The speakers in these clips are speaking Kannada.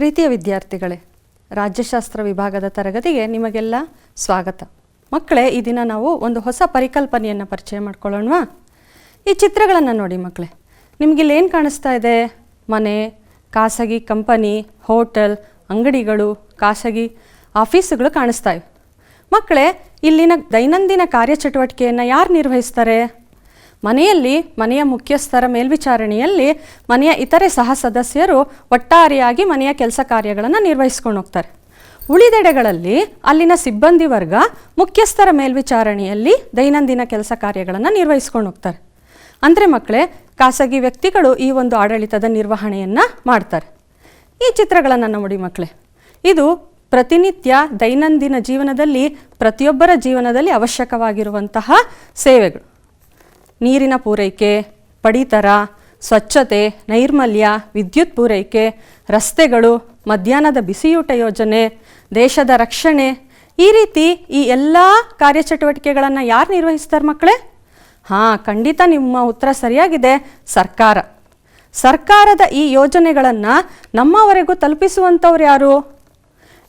ಪ್ರೀತಿಯ ವಿದ್ಯಾರ್ಥಿಗಳೇ, ರಾಜ್ಯಶಾಸ್ತ್ರ ವಿಭಾಗದ ತರಗತಿಗೆ ನಿಮಗೆಲ್ಲ ಸ್ವಾಗತ. ಮಕ್ಕಳೇ, ಈ ದಿನ ನಾವು ಒಂದು ಹೊಸ ಪರಿಕಲ್ಪನೆಯನ್ನು ಪರಿಚಯ ಮಾಡ್ಕೊಳ್ಳೋಣವಾ? ಈ ಚಿತ್ರಗಳನ್ನು ನೋಡಿ ಮಕ್ಕಳೇ. ನಿಮಗಿಲ್ಲಿ ಏನು ಕಾಣಿಸ್ತಾ ಇದೆ? ಮನೆ, ಖಾಸಗಿ ಕಂಪನಿ, ಹೋಟೆಲ್, ಅಂಗಡಿಗಳು, ಖಾಸಗಿ ಆಫೀಸುಗಳು ಕಾಣಿಸ್ತಾ ಇವೆ. ಮಕ್ಕಳೇ, ಇಲ್ಲಿನ ದೈನಂದಿನ ಕಾರ್ಯಚಟುವಟಿಕೆಯನ್ನು ಯಾರು ನಿರ್ವಹಿಸ್ತಾರೆ? ಮನೆಯಲ್ಲಿ ಮನೆಯ ಮುಖ್ಯಸ್ಥರ ಮೇಲ್ವಿಚಾರಣೆಯಲ್ಲಿ ಮನೆಯ ಇತರೆ ಸಹ ಸದಸ್ಯರು ಒಟ್ಟಾರೆಯಾಗಿ ಮನೆಯ ಕೆಲಸ ಕಾರ್ಯಗಳನ್ನು ನಿರ್ವಹಿಸ್ಕೊಂಡು ಹೋಗ್ತಾರೆ. ಉಳಿದೆಡೆಗಳಲ್ಲಿ ಅಲ್ಲಿನ ಸಿಬ್ಬಂದಿ ವರ್ಗ ಮುಖ್ಯಸ್ಥರ ಮೇಲ್ವಿಚಾರಣೆಯಲ್ಲಿ ದೈನಂದಿನ ಕೆಲಸ ಕಾರ್ಯಗಳನ್ನು ನಿರ್ವಹಿಸ್ಕೊಂಡು ಹೋಗ್ತಾರೆ. ಅಂದರೆ ಮಕ್ಕಳೇ, ಖಾಸಗಿ ವ್ಯಕ್ತಿಗಳು ಈ ಒಂದು ಆಡಳಿತದ ನಿರ್ವಹಣೆಯನ್ನು ಮಾಡ್ತಾರೆ. ಈ ಚಿತ್ರಗಳನ್ನು ನೋಡಿ ಮಕ್ಕಳೇ. ಇದು ಪ್ರತಿನಿತ್ಯ ದೈನಂದಿನ ಜೀವನದಲ್ಲಿ ಪ್ರತಿಯೊಬ್ಬರ ಜೀವನದಲ್ಲಿ ಅವಶ್ಯಕವಾಗಿರುವಂತಹ ಸೇವೆಗಳು. ನೀರಿನ ಪೂರೈಕೆ, ಪಡಿತರ, ಸ್ವಚ್ಛತೆ, ನೈರ್ಮಲ್ಯ, ವಿದ್ಯುತ್ ಪೂರೈಕೆ, ರಸ್ತೆಗಳು, ಮಧ್ಯಾಹ್ನದ ಬಿಸಿಯೂಟ ಯೋಜನೆ, ದೇಶದ ರಕ್ಷಣೆ, ಈ ರೀತಿ ಈ ಎಲ್ಲ ಕಾರ್ಯಚಟುವಟಿಕೆಗಳನ್ನು ಯಾರು ನಿರ್ವಹಿಸ್ತಾರೆ ಮಕ್ಕಳೇ? ಖಂಡಿತ ನಿಮ್ಮ ಉತ್ತರ ಸರಿಯಾಗಿದೆ. ಸರ್ಕಾರ. ಸರ್ಕಾರದ ಈ ಯೋಜನೆಗಳನ್ನು ನಮ್ಮವರೆಗೂ ತಲುಪಿಸುವಂಥವ್ರು ಯಾರು?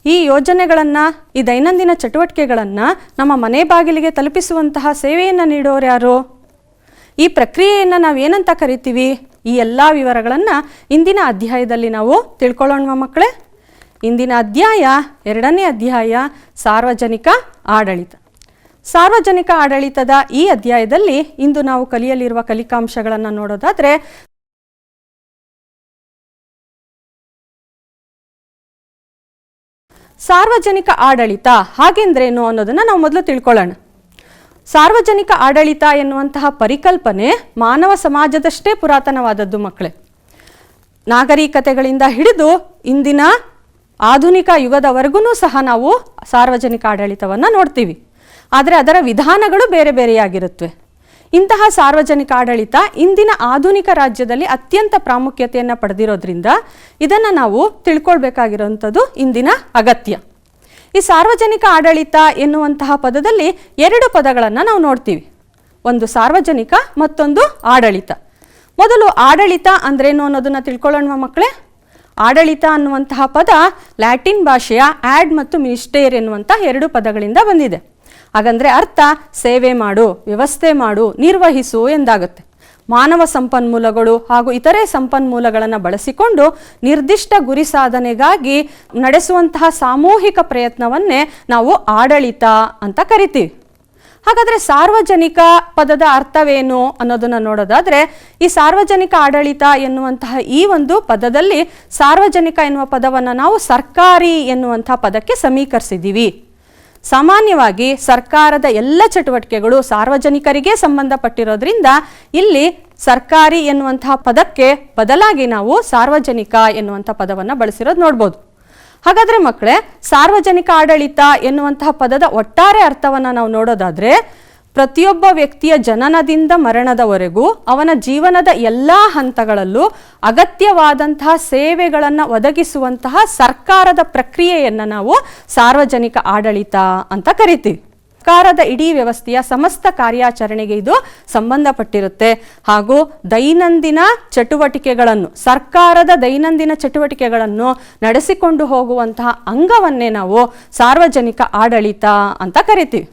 ಈ ಯೋಜನೆಗಳನ್ನು, ಈ ದೈನಂದಿನ ಚಟುವಟಿಕೆಗಳನ್ನು ನಮ್ಮ ಮನೆ ಬಾಗಿಲಿಗೆ ತಲುಪಿಸುವಂತಹ ಸೇವೆಯನ್ನು ನೀಡೋರು ಯಾರು? ಈ ಪ್ರಕ್ರಿಯೆಯನ್ನು ನಾವೇನಂತ ಕರಿತೀವಿ? ಈ ಎಲ್ಲ ವಿವರಗಳನ್ನು ಇಂದಿನ ಅಧ್ಯಾಯದಲ್ಲಿ ನಾವು ತಿಳ್ಕೊಳ್ಳೋಣ ಮಕ್ಕಳೇ. ಇಂದಿನ ಅಧ್ಯಾಯ 2ನೇ ಅಧ್ಯಾಯ, ಸಾರ್ವಜನಿಕ ಆಡಳಿತ. ಸಾರ್ವಜನಿಕ ಆಡಳಿತದ ಈ ಅಧ್ಯಾಯದಲ್ಲಿ ಇಂದು ನಾವು ಕಲಿಯಲಿರುವ ಕಲಿಕಾಂಶಗಳನ್ನು ನೋಡೋದಾದರೆ, ಸಾರ್ವಜನಿಕ ಆಡಳಿತ ಹಾಗೆಂದ್ರೇನು ಅನ್ನೋದನ್ನು ನಾವು ಮೊದಲು ತಿಳ್ಕೊಳ್ಳೋಣ. ಸಾರ್ವಜನಿಕ ಆಡಳಿತ ಎನ್ನುವಂತಹ ಪರಿಕಲ್ಪನೆ ಮಾನವ ಸಮಾಜದಷ್ಟೇ ಪುರಾತನವಾದದ್ದು ಮಕ್ಕಳೇ. ನಾಗರಿಕತೆಗಳಿಂದ ಹಿಡಿದು ಇಂದಿನ ಆಧುನಿಕ ಯುಗದವರೆಗೂ ಸಹ ನಾವು ಸಾರ್ವಜನಿಕ ಆಡಳಿತವನ್ನು ನೋಡ್ತೀವಿ. ಆದರೆ ಅದರ ವಿಧಾನಗಳು ಬೇರೆ ಬೇರೆಯಾಗಿರುತ್ತವೆ. ಇಂತಹ ಸಾರ್ವಜನಿಕ ಆಡಳಿತ ಇಂದಿನ ಆಧುನಿಕ ರಾಜ್ಯದಲ್ಲಿ ಅತ್ಯಂತ ಪ್ರಾಮುಖ್ಯತೆಯನ್ನು ಪಡೆದಿರೋದ್ರಿಂದ ಇದನ್ನು ನಾವು ತಿಳ್ಕೊಳ್ಬೇಕಾಗಿರುವಂಥದ್ದು ಇಂದಿನ ಅಗತ್ಯ. ಈ ಸಾರ್ವಜನಿಕ ಆಡಳಿತ ಎನ್ನುವಂತಹ ಪದದಲ್ಲಿ 2 ಪದಗಳನ್ನು ನಾವು ನೋಡ್ತೀವಿ. ಒಂದು ಸಾರ್ವಜನಿಕ, ಮತ್ತೊಂದು ಆಡಳಿತ. ಮೊದಲು ಆಡಳಿತ ಅಂದ್ರೇನು ಅನ್ನೋದನ್ನು ತಿಳ್ಕೊಳ್ಳೋಣ ಮಕ್ಕಳೇ. ಆಡಳಿತ ಅನ್ನುವಂತಹ ಪದ ಲ್ಯಾಟಿನ್ ಭಾಷೆಯ ಆಡ್ ಮತ್ತು ಮಿನಿಸ್ಟೇರ್ ಎನ್ನುವಂಥ 2 ಪದಗಳಿಂದ ಬಂದಿದೆ. ಹಾಗಂದರೆ ಅರ್ಥ ಸೇವೆ ಮಾಡು, ವ್ಯವಸ್ಥೆ ಮಾಡು, ನಿರ್ವಹಿಸು ಎಂದಾಗುತ್ತೆ. ಮಾನವ ಸಂಪನ್ಮೂಲಗಳು ಹಾಗೂ ಇತರೆ ಸಂಪನ್ಮೂಲಗಳನ್ನು ಬಳಸಿಕೊಂಡು ನಿರ್ದಿಷ್ಟ ಗುರಿ ಸಾಧನೆಗಾಗಿ ನಡೆಸುವಂತಹ ಸಾಮೂಹಿಕ ಪ್ರಯತ್ನವನ್ನೇ ನಾವು ಆಡಳಿತ ಅಂತ ಕರಿತೀವಿ. ಹಾಗಾದರೆ ಸಾರ್ವಜನಿಕ ಪದದ ಅರ್ಥವೇನು ಅನ್ನೋದನ್ನು ನೋಡೋದಾದರೆ, ಈ ಸಾರ್ವಜನಿಕ ಆಡಳಿತ ಎನ್ನುವಂತಹ ಈ ಒಂದು ಪದದಲ್ಲಿ ಸಾರ್ವಜನಿಕ ಎನ್ನುವ ಪದವನ್ನು ನಾವು ಸರ್ಕಾರಿ ಎನ್ನುವಂಥ ಪದಕ್ಕೆ ಸಮೀಕರಿಸಿದ್ದೀವಿ. ಸಾಮಾನ್ಯವಾಗಿ ಸರ್ಕಾರದ ಎಲ್ಲ ಚಟುವಟಿಕೆಗಳು ಸಾರ್ವಜನಿಕರಿಗೆ ಸಂಬಂಧಪಟ್ಟಿರೋದ್ರಿಂದ ಇಲ್ಲಿ ಸರ್ಕಾರಿ ಎನ್ನುವಂತಹ ಪದಕ್ಕೆ ಬದಲಾಗಿ ನಾವು ಸಾರ್ವಜನಿಕ ಎನ್ನುವಂಥ ಪದವನ್ನು ಬಳಸಿರೋದು ನೋಡ್ಬೋದು. ಹಾಗಾದರೆ ಮಕ್ಕಳೇ, ಸಾರ್ವಜನಿಕ ಆಡಳಿತ ಎನ್ನುವಂತಹ ಪದದ ಒಟ್ಟಾರೆ ಅರ್ಥವನ್ನು ನಾವು ನೋಡೋದಾದರೆ, ಪ್ರತಿಯೊಬ್ಬ ವ್ಯಕ್ತಿಯ ಜನನದಿಂದ ಮರಣದವರೆಗೂ ಅವನ ಜೀವನದ ಎಲ್ಲ ಹಂತಗಳಲ್ಲೂ ಅಗತ್ಯವಾದಂತಹ ಸೇವೆಗಳನ್ನು ಒದಗಿಸುವಂತಹ ಸರ್ಕಾರದ ಪ್ರಕ್ರಿಯೆಯನ್ನು ನಾವು ಸಾರ್ವಜನಿಕ ಆಡಳಿತ ಅಂತ ಕರಿತೀವಿ. ಸರ್ಕಾರದ ಇಡೀ ವ್ಯವಸ್ಥೆಯ ಸಮಸ್ತ ಕಾರ್ಯಾಚರಣೆಗೆ ಇದು ಸಂಬಂಧಪಟ್ಟಿರುತ್ತೆ. ಹಾಗೂ ದೈನಂದಿನ ಚಟುವಟಿಕೆಗಳನ್ನು, ಸರ್ಕಾರದ ದೈನಂದಿನ ಚಟುವಟಿಕೆಗಳನ್ನು ನಡೆಸಿಕೊಂಡು ಹೋಗುವಂತಹ ಅಂಗವನ್ನೇ ನಾವು ಸಾರ್ವಜನಿಕ ಆಡಳಿತ ಅಂತ ಕರಿತೀವಿ.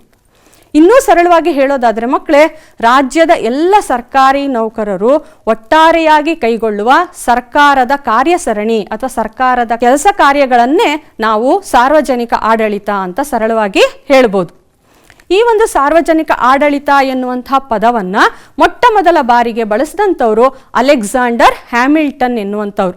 ಇನ್ನೂ ಸರಳವಾಗಿ ಹೇಳೋದಾದರೆ ಮಕ್ಕಳೇ, ರಾಜ್ಯದ ಎಲ್ಲ ಸರ್ಕಾರಿ ನೌಕರರು ಒಟ್ಟಾರೆಯಾಗಿ ಕೈಗೊಳ್ಳುವ ಸರ್ಕಾರದ ಕಾರ್ಯಸರಣಿ ಅಥವಾ ಸರ್ಕಾರದ ಕೆಲಸ ಕಾರ್ಯಗಳನ್ನೇ ನಾವು ಸಾರ್ವಜನಿಕ ಆಡಳಿತ ಅಂತ ಸರಳವಾಗಿ ಹೇಳ್ಬೋದು. ಈ ಒಂದು ಸಾರ್ವಜನಿಕ ಆಡಳಿತ ಎನ್ನುವಂತಹ ಪದವನ್ನು ಮೊಟ್ಟ ಮೊದಲ ಬಾರಿಗೆ ಬಳಸಿದಂಥವರು ಅಲೆಕ್ಸಾಂಡರ್ ಹ್ಯಾಮಿಲ್ಟನ್ ಎನ್ನುವಂಥವ್ರು.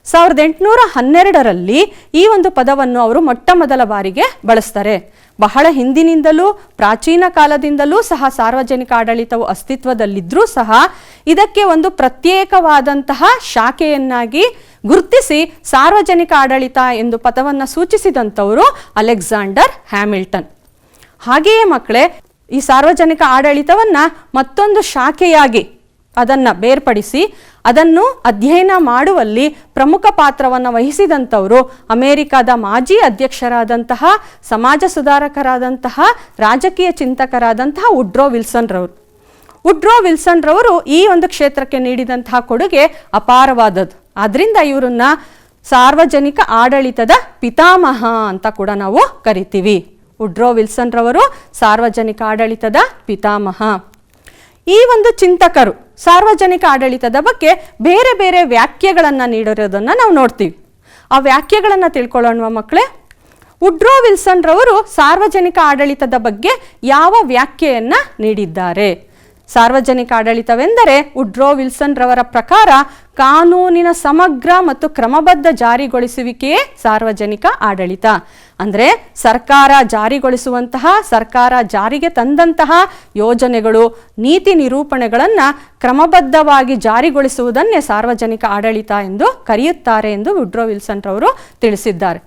1812ರಲ್ಲಿ ಈ ಒಂದು ಪದವನ್ನು ಅವರು ಮೊಟ್ಟ ಮೊದಲ ಬಾರಿಗೆ ಬಳಸ್ತಾರೆ. ಬಹಳ ಹಿಂದಿನಿಂದಲೂ, ಪ್ರಾಚೀನ ಕಾಲದಿಂದಲೂ ಸಹ ಸಾರ್ವಜನಿಕ ಆಡಳಿತವು ಅಸ್ತಿತ್ವದಲ್ಲಿದ್ದರೂ ಸಹ ಇದಕ್ಕೆ ಒಂದು ಪ್ರತ್ಯೇಕವಾದಂತಹ ಶಾಖೆಯನ್ನಾಗಿ ಗುರುತಿಸಿ ಸಾರ್ವಜನಿಕ ಆಡಳಿತ ಎಂದು ಪದವನ್ನು ಸೂಚಿಸಿದಂಥವರು ಅಲೆಕ್ಸಾಂಡರ್ ಹ್ಯಾಮಿಲ್ಟನ್. ಹಾಗೆಯೇ ಮಕ್ಕಳೇ, ಈ ಸಾರ್ವಜನಿಕ ಆಡಳಿತವನ್ನು ಮತ್ತೊಂದು ಶಾಖೆಯಾಗಿ ಅದನ್ನು ಬೇರ್ಪಡಿಸಿ ಅದನ್ನು ಅಧ್ಯಯನ ಮಾಡುವಲ್ಲಿ ಪ್ರಮುಖ ಪಾತ್ರವನ್ನು ವಹಿಸಿದಂಥವರು ಅಮೆರಿಕದ ಮಾಜಿ ಅಧ್ಯಕ್ಷರಾದಂತಹ, ಸಮಾಜ ಸುಧಾರಕರಾದಂತಹ, ರಾಜಕೀಯ ಚಿಂತಕರಾದಂತಹ ವುಡ್ರೋ ವಿಲ್ಸನ್ ರವರು. ವುಡ್ರೋ ವಿಲ್ಸನ್ ರವರು ಈ ಒಂದು ಕ್ಷೇತ್ರಕ್ಕೆ ನೀಡಿದಂತಹ ಕೊಡುಗೆ ಅಪಾರವಾದದ್ದು. ಆದ್ದರಿಂದ ಇವರನ್ನ ಸಾರ್ವಜನಿಕ ಆಡಳಿತದ ಪಿತಾಮಹ ಅಂತ ಕೂಡ ನಾವು ಕರಿತೀವಿ. ವುಡ್ರೋ ವಿಲ್ಸನ್ ರವರು ಸಾರ್ವಜನಿಕ ಆಡಳಿತದ ಪಿತಾಮಹ. ಈ ಒಂದು ಚಿಂತಕರು ಸಾರ್ವಜನಿಕ ಆಡಳಿತದ ಬಗ್ಗೆ ಬೇರೆ ಬೇರೆ ವ್ಯಾಖ್ಯೆಗಳನ್ನು ನೀಡಿರೋದನ್ನು ನಾವು ನೋಡ್ತೀವಿ. ಆ ವ್ಯಾಖ್ಯೆಗಳನ್ನು ತಿಳ್ಕೊಳ್ಳೋಣ ಮಕ್ಕಳೇ. ವುಡ್ರೋ ವಿಲ್ಸನ್ ರವರು ಸಾರ್ವಜನಿಕ ಆಡಳಿತದ ಬಗ್ಗೆ ಯಾವ ವ್ಯಾಖ್ಯೆಯನ್ನು ನೀಡಿದ್ದಾರೆ? ಸಾರ್ವಜನಿಕ ಆಡಳಿತವೆಂದರೆ ವುಡ್ರೋ ವಿಲ್ಸನ್ ರವರ ಪ್ರಕಾರ ಕಾನೂನಿನ ಸಮಗ್ರ ಮತ್ತು ಕ್ರಮಬದ್ಧ ಜಾರಿಗೊಳಿಸುವಿಕೆಯೇ ಸಾರ್ವಜನಿಕ ಆಡಳಿತ. ಅಂದರೆ ಸರ್ಕಾರ ಜಾರಿಗೊಳಿಸುವಂತಹ, ಸರ್ಕಾರ ಜಾರಿಗೆ ತಂದಂತಹ ಯೋಜನೆಗಳು, ನೀತಿ ನಿರೂಪಣೆಗಳನ್ನು ಕ್ರಮಬದ್ಧವಾಗಿ ಜಾರಿಗೊಳಿಸುವುದನ್ನೇ ಸಾರ್ವಜನಿಕ ಆಡಳಿತ ಎಂದು ಕರೆಯುತ್ತಾರೆ ಎಂದು ವುಡ್ರೋ ವಿಲ್ಸನ್ ರವರು ತಿಳಿಸಿದ್ದಾರೆ.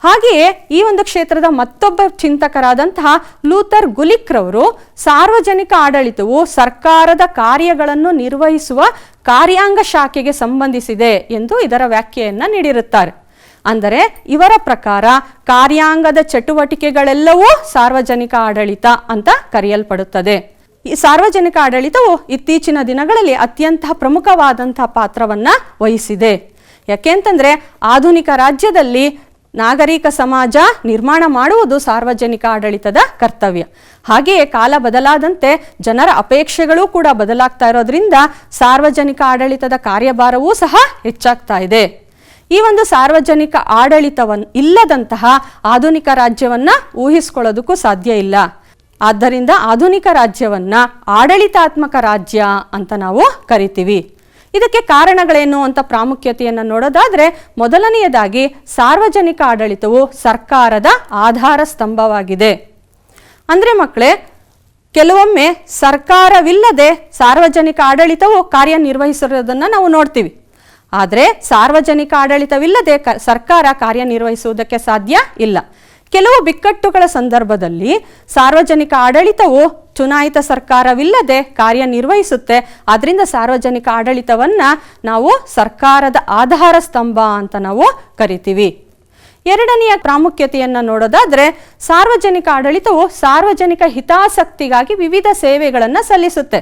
ಹಾಗೆಯೇ ಈ ಒಂದು ಕ್ಷೇತ್ರದ ಮತ್ತೊಬ್ಬ ಚಿಂತಕರಾದಂತಹ ಲೂಥರ್ ಗುಲಿಕ್ ರವರು ಸಾರ್ವಜನಿಕ ಆಡಳಿತವು ಸರ್ಕಾರದ ಕಾರ್ಯಗಳನ್ನು ನಿರ್ವಹಿಸುವ ಕಾರ್ಯಾಂಗ ಶಾಖೆಗೆ ಸಂಬಂಧಿಸಿದೆ ಎಂದು ಇದರ ವ್ಯಾಖ್ಯೆಯನ್ನು ನೀಡಿರುತ್ತಾರೆ. ಅಂದರೆ ಇವರ ಪ್ರಕಾರ ಕಾರ್ಯಾಂಗದ ಚಟುವಟಿಕೆಗಳೆಲ್ಲವೂ ಸಾರ್ವಜನಿಕ ಆಡಳಿತ ಅಂತ ಕರೆಯಲ್ಪಡುತ್ತದೆ. ಈ ಸಾರ್ವಜನಿಕ ಆಡಳಿತವು ಇತ್ತೀಚಿನ ದಿನಗಳಲ್ಲಿ ಅತ್ಯಂತ ಪ್ರಮುಖವಾದಂತಹ ಪಾತ್ರವನ್ನು ವಹಿಸಿದೆ. ಯಾಕೆಂತಂದರೆ ಆಧುನಿಕ ರಾಜ್ಯದಲ್ಲಿ ನಾಗರಿಕ ಸಮಾಜ ನಿರ್ಮಾಣ ಮಾಡುವುದು ಸಾರ್ವಜನಿಕ ಆಡಳಿತದ ಕರ್ತವ್ಯ. ಹಾಗೆಯೇ ಕಾಲ ಬದಲಾದಂತೆ ಜನರ ಅಪೇಕ್ಷೆಗಳು ಕೂಡ ಬದಲಾಗ್ತಾ ಇರೋದ್ರಿಂದ ಸಾರ್ವಜನಿಕ ಆಡಳಿತದ ಕಾರ್ಯಭಾರವೂ ಸಹ ಹೆಚ್ಚಾಗ್ತಾ ಇದೆ. ಈ ಒಂದು ಸಾರ್ವಜನಿಕ ಆಡಳಿತವನ್ನು ಇಲ್ಲದಂತಹ ಆಧುನಿಕ ರಾಜ್ಯವನ್ನು ಊಹಿಸ್ಕೊಳ್ಳೋದಕ್ಕೂ ಸಾಧ್ಯ ಇಲ್ಲ. ಆದ್ದರಿಂದ ಆಧುನಿಕ ರಾಜ್ಯವನ್ನು ಆಡಳಿತಾತ್ಮಕ ರಾಜ್ಯ ಅಂತ ನಾವು ಕರಿತೀವಿ. ಇದಕ್ಕೆ ಕಾರಣಗಳೇನು ಅಂತ ಪ್ರಾಮುಖ್ಯತೆಯನ್ನು ನೋಡೋದಾದರೆ, ಮೊದಲನೆಯದಾಗಿ ಸಾರ್ವಜನಿಕ ಆಡಳಿತವು ಸರ್ಕಾರದ ಆಧಾರ ಸ್ತಂಭವಾಗಿದೆ. ಅಂದರೆ ಮಕ್ಕಳೇ, ಕೆಲವೊಮ್ಮೆ ಸರ್ಕಾರವಿಲ್ಲದೆ ಸಾರ್ವಜನಿಕ ಆಡಳಿತವು ಕಾರ್ಯನಿರ್ವಹಿಸಿರೋದನ್ನು ನಾವು ನೋಡ್ತೀವಿ. ಆದರೆ ಸಾರ್ವಜನಿಕ ಆಡಳಿತವಿಲ್ಲದೆ ಸರ್ಕಾರ ಕಾರ್ಯನಿರ್ವಹಿಸುವುದಕ್ಕೆ ಸಾಧ್ಯ ಇಲ್ಲ. ಕೆಲವು ಬಿಕ್ಕಟ್ಟುಗಳ ಸಂದರ್ಭದಲ್ಲಿ ಸಾರ್ವಜನಿಕ ಆಡಳಿತವು ಚುನಾಯಿತ ಸರ್ಕಾರವಿಲ್ಲದೆ ಕಾರ್ಯನಿರ್ವಹಿಸುತ್ತೆ. ಆದ್ದರಿಂದ ಸಾರ್ವಜನಿಕ ಆಡಳಿತವನ್ನು ನಾವು ಸರ್ಕಾರದ ಆಧಾರ ಸ್ತಂಭ ಅಂತ ನಾವು ಕರಿತೀವಿ. ಎರಡನೆಯ ಪ್ರಾಮುಖ್ಯತೆಯನ್ನು ನೋಡೋದಾದರೆ, ಸಾರ್ವಜನಿಕ ಆಡಳಿತವು ಸಾರ್ವಜನಿಕ ಹಿತಾಸಕ್ತಿಗಾಗಿ ವಿವಿಧ ಸೇವೆಗಳನ್ನು ಸಲ್ಲಿಸುತ್ತೆ.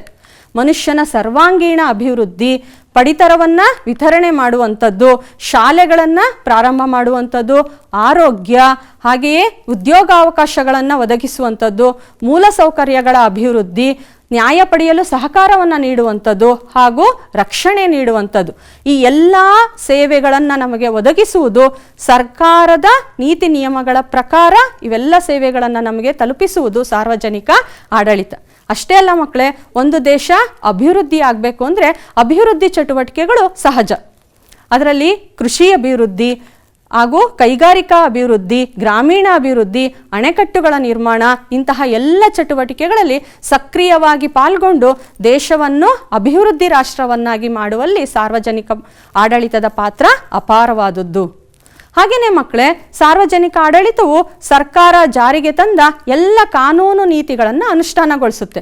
ಮನುಷ್ಯನ ಸರ್ವಾಂಗೀಣ ಅಭಿವೃದ್ಧಿ, ಪಡಿತರವನ್ನು ವಿತರಣೆ ಮಾಡುವಂಥದ್ದು, ಶಾಲೆಗಳನ್ನು ಪ್ರಾರಂಭ ಮಾಡುವಂಥದ್ದು, ಆರೋಗ್ಯ, ಹಾಗೆಯೇ ಉದ್ಯೋಗಾವಕಾಶಗಳನ್ನು ಒದಗಿಸುವಂಥದ್ದು, ಮೂಲಸೌಕರ್ಯಗಳ ಅಭಿವೃದ್ಧಿ, ನ್ಯಾಯ ಪಡೆಯಲು ಸಹಕಾರವನ್ನು ನೀಡುವಂಥದ್ದು ಹಾಗೂ ರಕ್ಷಣೆ ನೀಡುವಂಥದ್ದು, ಈ ಎಲ್ಲ ಸೇವೆಗಳನ್ನು ನಮಗೆ ಒದಗಿಸುವುದು ಸರ್ಕಾರದ ನೀತಿ ನಿಯಮಗಳ ಪ್ರಕಾರ. ಇವೆಲ್ಲ ಸೇವೆಗಳನ್ನು ನಮಗೆ ತಲುಪಿಸುವುದು ಸಾರ್ವಜನಿಕ ಆಡಳಿತ. ಅಷ್ಟೇ ಅಲ್ಲ ಮಕ್ಕಳೇ, ಒಂದು ದೇಶ ಅಭಿವೃದ್ಧಿ ಆಗಬೇಕು ಅಂದರೆ ಅಭಿವೃದ್ಧಿ ಚಟುವಟಿಕೆಗಳು ಸಹಜ. ಅದರಲ್ಲಿ ಕೃಷಿ ಅಭಿವೃದ್ಧಿ ಹಾಗೂ ಕೈಗಾರಿಕಾ ಅಭಿವೃದ್ಧಿ, ಗ್ರಾಮೀಣ ಅಭಿವೃದ್ಧಿ, ಅಣೆಕಟ್ಟುಗಳ ನಿರ್ಮಾಣ, ಇಂತಹ ಎಲ್ಲ ಚಟುವಟಿಕೆಗಳಲ್ಲಿ ಸಕ್ರಿಯವಾಗಿ ಪಾಲ್ಗೊಂಡು ದೇಶವನ್ನು ಅಭಿವೃದ್ಧಿ ರಾಷ್ಟ್ರವನ್ನಾಗಿ ಮಾಡುವಲ್ಲಿ ಸಾರ್ವಜನಿಕ ಆಡಳಿತದ ಪಾತ್ರ ಅಪಾರವಾದದ್ದು. ಹಾಗೆಯೇ ಮಕ್ಕಳೇ, ಸಾರ್ವಜನಿಕ ಆಡಳಿತವು ಸರ್ಕಾರ ಜಾರಿಗೆ ತಂದ ಎಲ್ಲ ಕಾನೂನು ನೀತಿಗಳನ್ನು ಅನುಷ್ಠಾನಗೊಳಿಸುತ್ತೆ.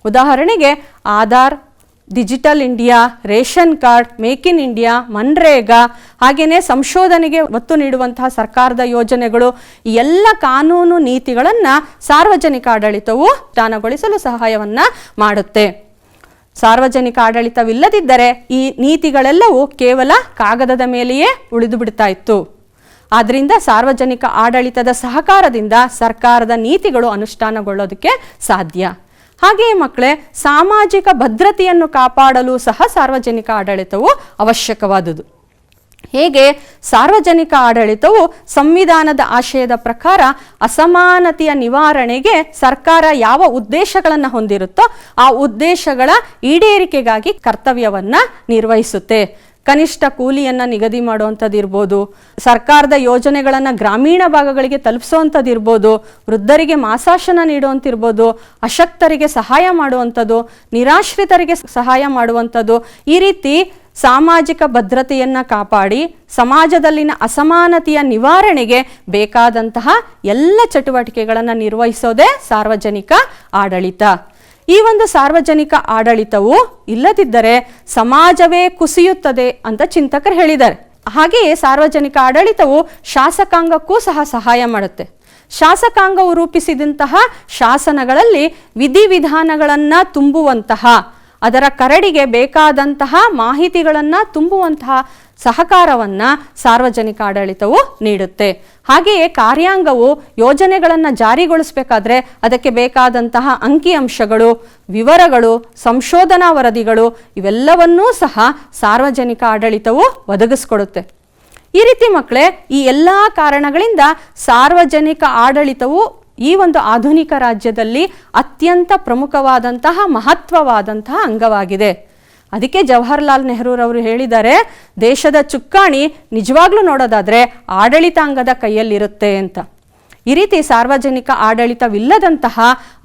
ಉದಾಹರಣೆಗೆ Aadhaar, digital India, ration card, make in India, MNREGA, ಹಾಗೆಯೇ ಸಂಶೋಧನೆಗೆ ಒತ್ತು ನೀಡುವಂತಹ ಸರ್ಕಾರದ ಯೋಜನೆಗಳು, ಈ ಎಲ್ಲ ಕಾನೂನು ನೀತಿಗಳನ್ನು ಸಾರ್ವಜನಿಕ ಆಡಳಿತವು ಅನುಷ್ಠಾನಗೊಳಿಸಲು ಸಹಾಯವನ್ನು ಮಾಡುತ್ತೆ. ಸಾರ್ವಜನಿಕ ಆಡಳಿತವಿಲ್ಲದಿದ್ದರೆ ಈ ನೀತಿಗಳೆಲ್ಲವೂ ಕೇವಲ ಕಾಗದದ ಮೇಲೆಯೇ ಉಳಿದು ಬಿಡ್ತಾ ಇತ್ತು. ಆದ್ದರಿಂದ ಸಾರ್ವಜನಿಕ ಆಡಳಿತದ ಸಹಕಾರದಿಂದ ಸರ್ಕಾರದ ನೀತಿಗಳು ಅನುಷ್ಠಾನಗೊಳ್ಳೋದಕ್ಕೆ ಸಾಧ್ಯ. ಹಾಗೆಯೇ ಮಕ್ಕಳೇ, ಸಾಮಾಜಿಕ ಭದ್ರತೆಯನ್ನು ಕಾಪಾಡಲು ಸಹ ಸಾರ್ವಜನಿಕ ಆಡಳಿತವು ಅವಶ್ಯಕವಾದುದು. ಹೇಗೆ ಸಾರ್ವಜನಿಕ ಆಡಳಿತವು ಸಂವಿಧಾನದ ಆಶಯದ ಪ್ರಕಾರ ಅಸಮಾನತೆಯ ನಿವಾರಣೆಗೆ ಸರ್ಕಾರ ಯಾವ ಉದ್ದೇಶಗಳನ್ನು ಹೊಂದಿರುತ್ತೋ ಆ ಉದ್ದೇಶಗಳ ಈಡೇರಿಕೆಗಾಗಿ ಕರ್ತವ್ಯವನ್ನು ನಿರ್ವಹಿಸುತ್ತೆ. ಕನಿಷ್ಠ ಕೂಲಿಯನ್ನು ನಿಗದಿ ಮಾಡುವಂಥದ್ದು ಇರ್ಬೋದು, ಸರ್ಕಾರದ ಯೋಜನೆಗಳನ್ನು ಗ್ರಾಮೀಣ ಭಾಗಗಳಿಗೆ ತಲುಪಿಸುವಂಥದ್ದು ಇರ್ಬೋದು, ವೃದ್ಧರಿಗೆ ಮಾಸಾಶನ ನೀಡುವಂತಿರ್ಬೋದು, ಅಶಕ್ತರಿಗೆ ಸಹಾಯ ಮಾಡುವಂಥದ್ದು, ನಿರಾಶ್ರಿತರಿಗೆ ಸಹಾಯ ಮಾಡುವಂಥದ್ದು, ಈ ರೀತಿ ಸಾಮಾಜಿಕ ಭದ್ರತೆಯನ್ನು ಕಾಪಾಡಿ ಸಮಾಜದಲ್ಲಿನ ಅಸಮಾನತೆಯ ನಿವಾರಣೆಗೆ ಬೇಕಾದಂತಹ ಎಲ್ಲ ಚಟುವಟಿಕೆಗಳನ್ನು ನಿರ್ವಹಿಸೋದೇ ಸಾರ್ವಜನಿಕ ಆಡಳಿತ. ಈ ಒಂದು ಸಾರ್ವಜನಿಕ ಆಡಳಿತವು ಇಲ್ಲದಿದ್ದರೆ ಸಮಾಜವೇ ಕುಸಿಯುತ್ತದೆ ಅಂತ ಚಿಂತಕರು ಹೇಳಿದ್ದಾರೆ. ಹಾಗೆಯೇ ಸಾರ್ವಜನಿಕ ಆಡಳಿತವು ಶಾಸಕಾಂಗಕ್ಕೂ ಸಹ ಸಹಾಯ ಮಾಡುತ್ತೆ. ಶಾಸಕಾಂಗವು ರೂಪಿಸಿದಂತಹ ಶಾಸನಗಳಲ್ಲಿ ವಿಧಿವಿಧಾನಗಳನ್ನು ತುಂಬುವಂತಹ ಅದರ ಕರಡಿಗೆ ಬೇಕಾದಂತಹ ಮಾಹಿತಿಗಳನ್ನು ತುಂಬುವಂತಹ ಸಹಕಾರವನ್ನು ಸಾರ್ವಜನಿಕ ಆಡಳಿತವು ನೀಡುತ್ತೆ. ಹಾಗೆಯೇ ಕಾರ್ಯಾಂಗವು ಯೋಜನೆಗಳನ್ನು ಜಾರಿಗೊಳಿಸಬೇಕಾದ್ರೆ ಅದಕ್ಕೆ ಬೇಕಾದಂತಹ ಅಂಕಿಅಂಶಗಳು, ವಿವರಗಳು, ಸಂಶೋಧನಾ ವರದಿಗಳು ಇವೆಲ್ಲವನ್ನೂ ಸಹ ಸಾರ್ವಜನಿಕ ಆಡಳಿತವು ಒದಗಿಸ್ಕೊಡುತ್ತೆ. ಈ ರೀತಿ ಮಕ್ಕಳೇ, ಈ ಎಲ್ಲ ಕಾರಣಗಳಿಂದ ಸಾರ್ವಜನಿಕ ಆಡಳಿತವು ಈ ಒಂದು ಆಧುನಿಕ ರಾಜ್ಯದಲ್ಲಿ ಅತ್ಯಂತ ಪ್ರಮುಖವಾದಂತಹ ಮಹತ್ವವಾದಂತಹ ಅಂಗವಾಗಿದೆ. ಅದಕ್ಕೆ ಜವಾಹರ್ಲಾಲ್ ನೆಹರೂರವರು ಹೇಳಿದ್ದಾರೆ, ದೇಶದ ಚುಕ್ಕಾಣಿ ನಿಜವಾಗ್ಲೂ ನೋಡೋದಾದರೆ ಆಡಳಿತಾಂಗದ ಕೈಯಲ್ಲಿರುತ್ತೆ ಅಂತ. ಈ ರೀತಿ ಸಾರ್ವಜನಿಕ ಆಡಳಿತವಿಲ್ಲದಂತಹ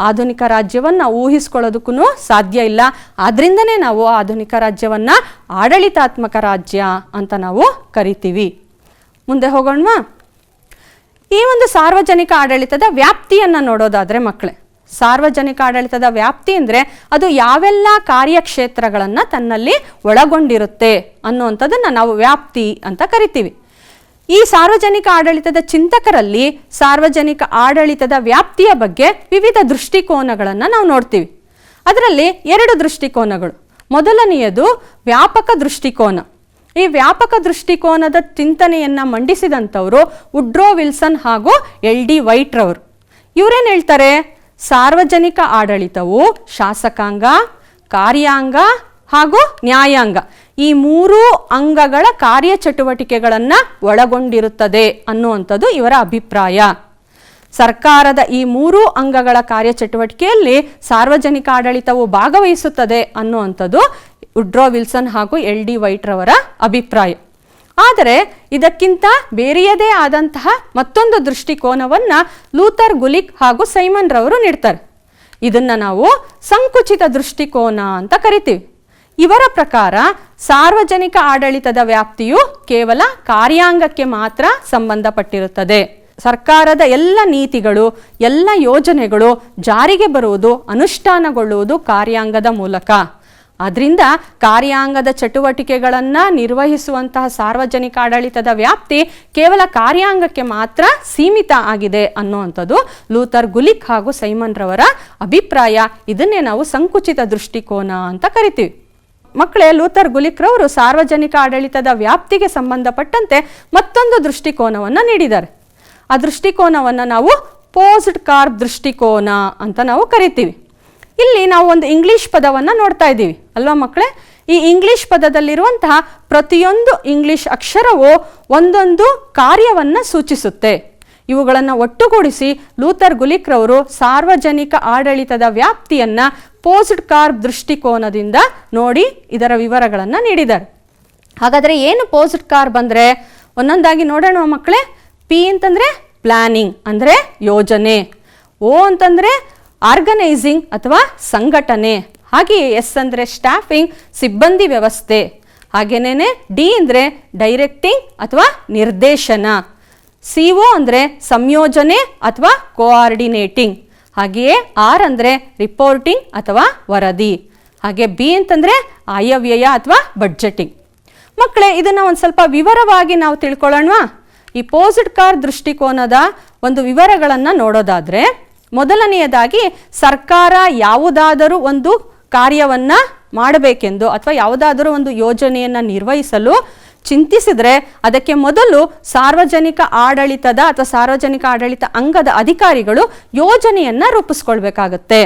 ಆಧುನಿಕ ರಾಜ್ಯವನ್ನು ಊಹಿಸ್ಕೊಳ್ಳೋದಕ್ಕೂ ಸಾಧ್ಯ ಇಲ್ಲ. ಆದ್ರಿಂದನೇ ನಾವು ಆಧುನಿಕ ರಾಜ್ಯವನ್ನು ಆಡಳಿತಾತ್ಮಕ ರಾಜ್ಯ ಅಂತ ನಾವು ಕರಿತೀವಿ. ಮುಂದೆ ಹೋಗೋಣವಾ? ಈ ಒಂದು ಸಾರ್ವಜನಿಕ ಆಡಳಿತದ ವ್ಯಾಪ್ತಿಯನ್ನು ನೋಡೋದಾದರೆ ಮಕ್ಕಳೇ, ಸಾರ್ವಜನಿಕ ಆಡಳಿತದ ವ್ಯಾಪ್ತಿ ಅಂದರೆ ಅದು ಯಾವೆಲ್ಲ ಕಾರ್ಯಕ್ಷೇತ್ರಗಳನ್ನು ತನ್ನಲ್ಲಿ ಒಳಗೊಂಡಿರುತ್ತೆ ಅನ್ನುವಂಥದ್ದನ್ನು ನಾವು ವ್ಯಾಪ್ತಿ ಅಂತ ಕರಿತೀವಿ. ಈ ಸಾರ್ವಜನಿಕ ಆಡಳಿತದ ಚಿಂತಕರಲ್ಲಿ ಸಾರ್ವಜನಿಕ ಆಡಳಿತದ ವ್ಯಾಪ್ತಿಯ ಬಗ್ಗೆ ವಿವಿಧ ದೃಷ್ಟಿಕೋನಗಳನ್ನು ನಾವು ನೋಡ್ತೀವಿ. ಅದರಲ್ಲಿ 2 ದೃಷ್ಟಿಕೋನಗಳು. ಮೊದಲನೆಯದು ವ್ಯಾಪಕ ದೃಷ್ಟಿಕೋನ. ಈ ವ್ಯಾಪಕ ದೃಷ್ಟಿಕೋನದ ಚಿಂತನೆಯನ್ನು ಮಂಡಿಸಿದಂಥವರು ವುಡ್ರೋ ವಿಲ್ಸನ್ ಹಾಗೂ LD ವೈಟ್ ರವರು. ಇವರೇನು ಹೇಳ್ತಾರೆ? ಸಾರ್ವಜನಿಕ ಆಡಳಿತವು ಶಾಸಕಾಂಗ, ಕಾರ್ಯಾಂಗ ಹಾಗೂ ನ್ಯಾಯಾಂಗ ಈ 3 ಅಂಗಗಳ ಕಾರ್ಯಚಟುವಟಿಕೆಗಳನ್ನು ಒಳಗೊಂಡಿರುತ್ತದೆ ಅನ್ನುವಂಥದ್ದು ಇವರ ಅಭಿಪ್ರಾಯ. ಸರ್ಕಾರದ ಈ 3 ಅಂಗಗಳ ಕಾರ್ಯಚಟುವಟಿಕೆಯಲ್ಲಿ ಸಾರ್ವಜನಿಕ ಆಡಳಿತವು ಭಾಗವಹಿಸುತ್ತದೆ ಅನ್ನುವಂಥದ್ದು ವುಡ್ರೋ ವಿಲ್ಸನ್ ಹಾಗೂ LD ವೈಟ್ ರವರ ಅಭಿಪ್ರಾಯ. ಆದರೆ ಇದಕ್ಕಿಂತ ಬೇರೆಯದೇ ಆದಂತಹ ಮತ್ತೊಂದು ದೃಷ್ಟಿಕೋನವನ್ನು ಲೂಥರ್ ಗುಲಿಕ್ ಹಾಗೂ ಸೈಮನ್ ರವರು ನೀಡ್ತಾರೆ. ಇದನ್ನು ನಾವು ಸಂಕುಚಿತ ದೃಷ್ಟಿಕೋನ ಅಂತ ಕರಿತೀವಿ. ಇವರ ಪ್ರಕಾರ ಸಾರ್ವಜನಿಕ ಆಡಳಿತದ ವ್ಯಾಪ್ತಿಯು ಕೇವಲ ಕಾರ್ಯಾಂಗಕ್ಕೆ ಮಾತ್ರ ಸಂಬಂಧಪಟ್ಟಿರುತ್ತದೆ. ಸರ್ಕಾರದ ಎಲ್ಲ ನೀತಿಗಳು, ಎಲ್ಲ ಯೋಜನೆಗಳು ಜಾರಿಗೆ ಬರುವುದು, ಅನುಷ್ಠಾನಗೊಳ್ಳುವುದು ಕಾರ್ಯಾಂಗದ ಮೂಲಕ. ಆದ್ದರಿಂದ ಕಾರ್ಯಾಂಗದ ಚಟುವಟಿಕೆಗಳನ್ನು ನಿರ್ವಹಿಸುವಂತಹ ಸಾರ್ವಜನಿಕ ಆಡಳಿತದ ವ್ಯಾಪ್ತಿ ಕೇವಲ ಕಾರ್ಯಾಂಗಕ್ಕೆ ಮಾತ್ರ ಸೀಮಿತ ಆಗಿದೆ ಅನ್ನುವಂಥದ್ದು ಲೂಥರ್ ಗುಲಿಕ್ ಹಾಗೂ ಸೈಮನ್ ರವರ ಅಭಿಪ್ರಾಯ. ಇದನ್ನೇ ನಾವು ಸಂಕುಚಿತ ದೃಷ್ಟಿಕೋನ ಅಂತ ಕರಿತೀವಿ. ಮಕ್ಕಳೇ, ಲೂಥರ್ ಗುಲಿಕ್ ರವರು ಸಾರ್ವಜನಿಕ ಆಡಳಿತದ ವ್ಯಾಪ್ತಿಗೆ ಸಂಬಂಧಪಟ್ಟಂತೆ ಮತ್ತೊಂದು ದೃಷ್ಟಿಕೋನವನ್ನು ನೀಡಿದ್ದಾರೆ. ಆ ದೃಷ್ಟಿಕೋನವನ್ನು ನಾವು ಪೋಸ್ಡ್ ಕಾರ್ಬ್ ದೃಷ್ಟಿಕೋನ ಅಂತ ನಾವು ಕರಿತೀವಿ. ಇಲ್ಲಿ ನಾವು ಒಂದು ಇಂಗ್ಲಿಷ್ ಪದವನ್ನು ನೋಡ್ತಾ ಇದ್ದೀವಿ ಅಲ್ವಾ ಮಕ್ಕಳೇ? ಈ ಇಂಗ್ಲಿಷ್ ಪದದಲ್ಲಿರುವಂತಹ ಪ್ರತಿಯೊಂದು ಇಂಗ್ಲಿಷ್ ಅಕ್ಷರವು ಒಂದೊಂದು ಕಾರ್ಯವನ್ನು ಸೂಚಿಸುತ್ತೆ. ಇವುಗಳನ್ನು ಒಟ್ಟುಗೂಡಿಸಿ ಲೂಥರ್ ಗುಲಿಕ್ ರವರು ಸಾರ್ವಜನಿಕ ಆಡಳಿತದ ವ್ಯಾಪ್ತಿಯನ್ನು ಪೋಸ್ಡ್ ಕಾರ್ಬ್ ದೃಷ್ಟಿಕೋನದಿಂದ ನೋಡಿ ಇದರ ವಿವರಗಳನ್ನು ನೀಡಿದ್ದಾರೆ. ಹಾಗಾದರೆ ಏನು ಪೋಸ್ಡ್ ಕಾರ್ಬ್ ಅಂದರೆ ಒಂದೊಂದಾಗಿ ನೋಡೋಣ ಮಕ್ಕಳೇ. ಪಿ ಅಂತಂದರೆ ಪ್ಲಾನಿಂಗ್ ಅಂದರೆ ಯೋಜನೆ, ಓ ಅಂತಂದರೆ ಆರ್ಗನೈಸಿಂಗ್ ಅಥವಾ ಸಂಘಟನೆ, ಹಾಗೆಯೇ ಎಸ್ ಅಂದರೆ ಸ್ಟಾಫಿಂಗ್ ಸಿಬ್ಬಂದಿ ವ್ಯವಸ್ಥೆ, ಹಾಗೇನೇ ಡಿ ಅಂದರೆ ಡೈರೆಕ್ಟಿಂಗ್ ಅಥವಾ ನಿರ್ದೇಶನ, CO ಅಂದರೆ ಸಂಯೋಜನೆ ಅಥವಾ ಕೋಆರ್ಡಿನೇಟಿಂಗ್, ಹಾಗೆಯೇ ಆರ್ ಅಂದರೆ ರಿಪೋರ್ಟಿಂಗ್ ಅಥವಾ ವರದಿ, ಹಾಗೆ ಬಿ ಅಂತಂದರೆ ಆಯವ್ಯಯ ಅಥವಾ ಬಡ್ಜೆಟಿಂಗ್. ಮಕ್ಕಳೇ, ಇದನ್ನು ಒಂದು ಸ್ವಲ್ಪ ವಿವರವಾಗಿ ನಾವು ತಿಳ್ಕೊಳ್ಳೋಣವಾ? ಈ ಪೋಸ್ಡ್ ಕಾರ್ಬ್ ದೃಷ್ಟಿಕೋನದ ಒಂದು ವಿವರಗಳನ್ನು ನೋಡೋದಾದರೆ, ಮೊದಲನೆಯದಾಗಿ ಸರ್ಕಾರ ಯಾವುದಾದರೂ ಒಂದು ಕಾರ್ಯವನ್ನು ಮಾಡಬೇಕೆಂದು ಅಥವಾ ಯಾವುದಾದರೂ ಒಂದು ಯೋಜನೆಯನ್ನು ನಿರ್ವಹಿಸಲು ಚಿಂತಿಸಿದರೆ ಅದಕ್ಕೆ ಮೊದಲು ಸಾರ್ವಜನಿಕ ಆಡಳಿತದ ಅಥವಾ ಸಾರ್ವಜನಿಕ ಆಡಳಿತ ಅಂಗದ ಅಧಿಕಾರಿಗಳು ಯೋಜನೆಯನ್ನು ರೂಪಿಸ್ಕೊಳ್ಬೇಕಾಗತ್ತೆ.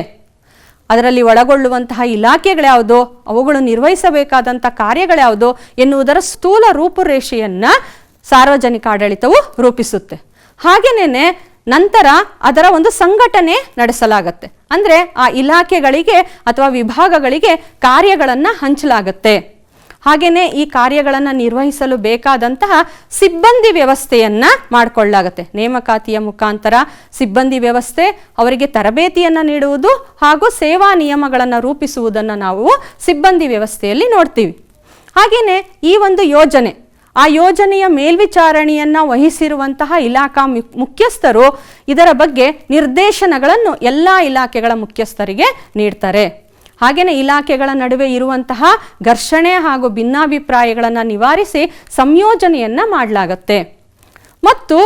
ಅದರಲ್ಲಿ ಒಳಗೊಳ್ಳುವಂತಹ ಇಲಾಖೆಗಳ್ಯಾವುದು, ಅವುಗಳು ನಿರ್ವಹಿಸಬೇಕಾದಂಥ ಕಾರ್ಯಗಳ್ಯಾವುದು ಎನ್ನುವುದರ ಸ್ಥೂಲ ರೂಪುರೇಷೆಯನ್ನು ಸಾರ್ವಜನಿಕ ಆಡಳಿತವು ರೂಪಿಸುತ್ತೆ. ಹಾಗೇನೇ ನಂತರ ಅದರ ಒಂದು ಸಂಘಟನೆ ನಡೆಸಲಾಗತ್ತೆ. ಅಂದರೆ ಆ ಇಲಾಖೆಗಳಿಗೆ ಅಥವಾ ವಿಭಾಗಗಳಿಗೆ ಕಾರ್ಯಗಳನ್ನು ಹಂಚಲಾಗತ್ತೆ. ಹಾಗೆಯೇ ಈ ಕಾರ್ಯಗಳನ್ನು ನಿರ್ವಹಿಸಲು ಬೇಕಾದಂತಹ ಸಿಬ್ಬಂದಿ ವ್ಯವಸ್ಥೆಯನ್ನು ಮಾಡಿಕೊಳ್ಳಲಾಗತ್ತೆ. ನೇಮಕಾತಿಯ ಮುಖಾಂತರ ಸಿಬ್ಬಂದಿ ವ್ಯವಸ್ಥೆ, ಅವರಿಗೆ ತರಬೇತಿಯನ್ನು ನೀಡುವುದು ಹಾಗೂ ಸೇವಾ ನಿಯಮಗಳನ್ನು ರೂಪಿಸುವುದನ್ನು ನಾವು ಸಿಬ್ಬಂದಿ ವ್ಯವಸ್ಥೆಯಲ್ಲಿ ನೋಡ್ತೀವಿ. ಹಾಗೆಯೇ ಈ ಒಂದು ಯೋಜನೆ, ಆ ಯೋಜನೆಯ ಮೇಲ್ವಿಚಾರಣೆಯನ್ನು ವಹಿಸಿರುವಂತಹ ಇಲಾಖಾ ಮುಖ್ಯಸ್ಥರು ಇದರ ಬಗ್ಗೆ ನಿರ್ದೇಶನಗಳನ್ನು ಎಲ್ಲ ಇಲಾಖೆಗಳ ಮುಖ್ಯಸ್ಥರಿಗೆ ನೀಡ್ತಾರೆ. ಹಾಗೆಯೇ ಇಲಾಖೆಗಳ ನಡುವೆ ಇರುವಂತಹ ಘರ್ಷಣೆ ಹಾಗೂ ಭಿನ್ನಾಭಿಪ್ರಾಯಗಳನ್ನು ನಿವಾರಿಸಿ ಸಂಯೋಜನೆಯನ್ನು ಮಾಡಲಾಗತ್ತೆ. ಮತ್ತು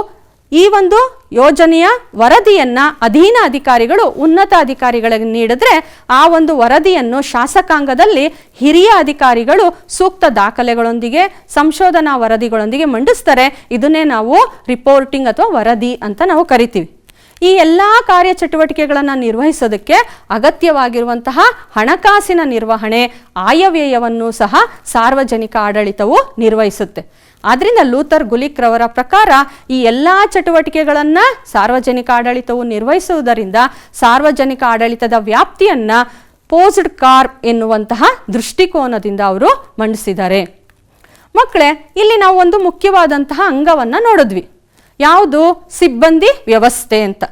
ಈ ಒಂದು ಯೋಜನೆಯ ವರದಿಯನ್ನು ಅಧೀನ ಅಧಿಕಾರಿಗಳು ಉನ್ನತ ಅಧಿಕಾರಿಗಳಿಗೆ ನೀಡಿದ್ರೆ ಆ ಒಂದು ವರದಿಯನ್ನು ಶಾಸಕಾಂಗದಲ್ಲಿ ಹಿರಿಯ ಅಧಿಕಾರಿಗಳು ಸೂಕ್ತ ದಾಖಲೆಗಳೊಂದಿಗೆ ಸಂಶೋಧನಾ ವರದಿಗಳೊಂದಿಗೆ ಮಂಡಿಸ್ತಾರೆ. ಇದನ್ನೇ ನಾವು ರಿಪೋರ್ಟಿಂಗ್ ಅಥವಾ ವರದಿ ಅಂತ ನಾವು ಕರಿತೀವಿ. ಈ ಎಲ್ಲ ಕಾರ್ಯಚಟುವಟಿಕೆಗಳನ್ನು ನಿರ್ವಹಿಸೋದಕ್ಕೆ ಅಗತ್ಯವಾಗಿರುವಂತಹ ಹಣಕಾಸಿನ ನಿರ್ವಹಣೆ, ಆಯವ್ಯಯವನ್ನು ಸಹ ಸಾರ್ವಜನಿಕ ಆಡಳಿತವು ನಿರ್ವಹಿಸುತ್ತೆ. ಆದ್ದರಿಂದ ಲೂಥರ್ ಗುಲಿಕ್ ರವರ ಪ್ರಕಾರ ಈ ಎಲ್ಲ ಚಟುವಟಿಕೆಗಳನ್ನು ಸಾರ್ವಜನಿಕ ಆಡಳಿತವು ನಿರ್ವಹಿಸುವುದರಿಂದ ಸಾರ್ವಜನಿಕ ಆಡಳಿತದ ವ್ಯಾಪ್ತಿಯನ್ನು ಪೋಸ್ಡ್ ಕಾರ್ಪ್ ಎನ್ನುವಂತಹ ದೃಷ್ಟಿಕೋನದಿಂದ ಅವರು ಮಂಡಿಸಿದ್ದಾರೆ. ಮಕ್ಕಳೇ, ಇಲ್ಲಿ ನಾವು ಒಂದು ಮುಖ್ಯವಾದಂತಹ ಅಂಗವನ್ನು ನೋಡಿದ್ವಿ. ಯಾವುದು? ಸಿಬ್ಬಂದಿ ವ್ಯವಸ್ಥೆ ಅಂತ.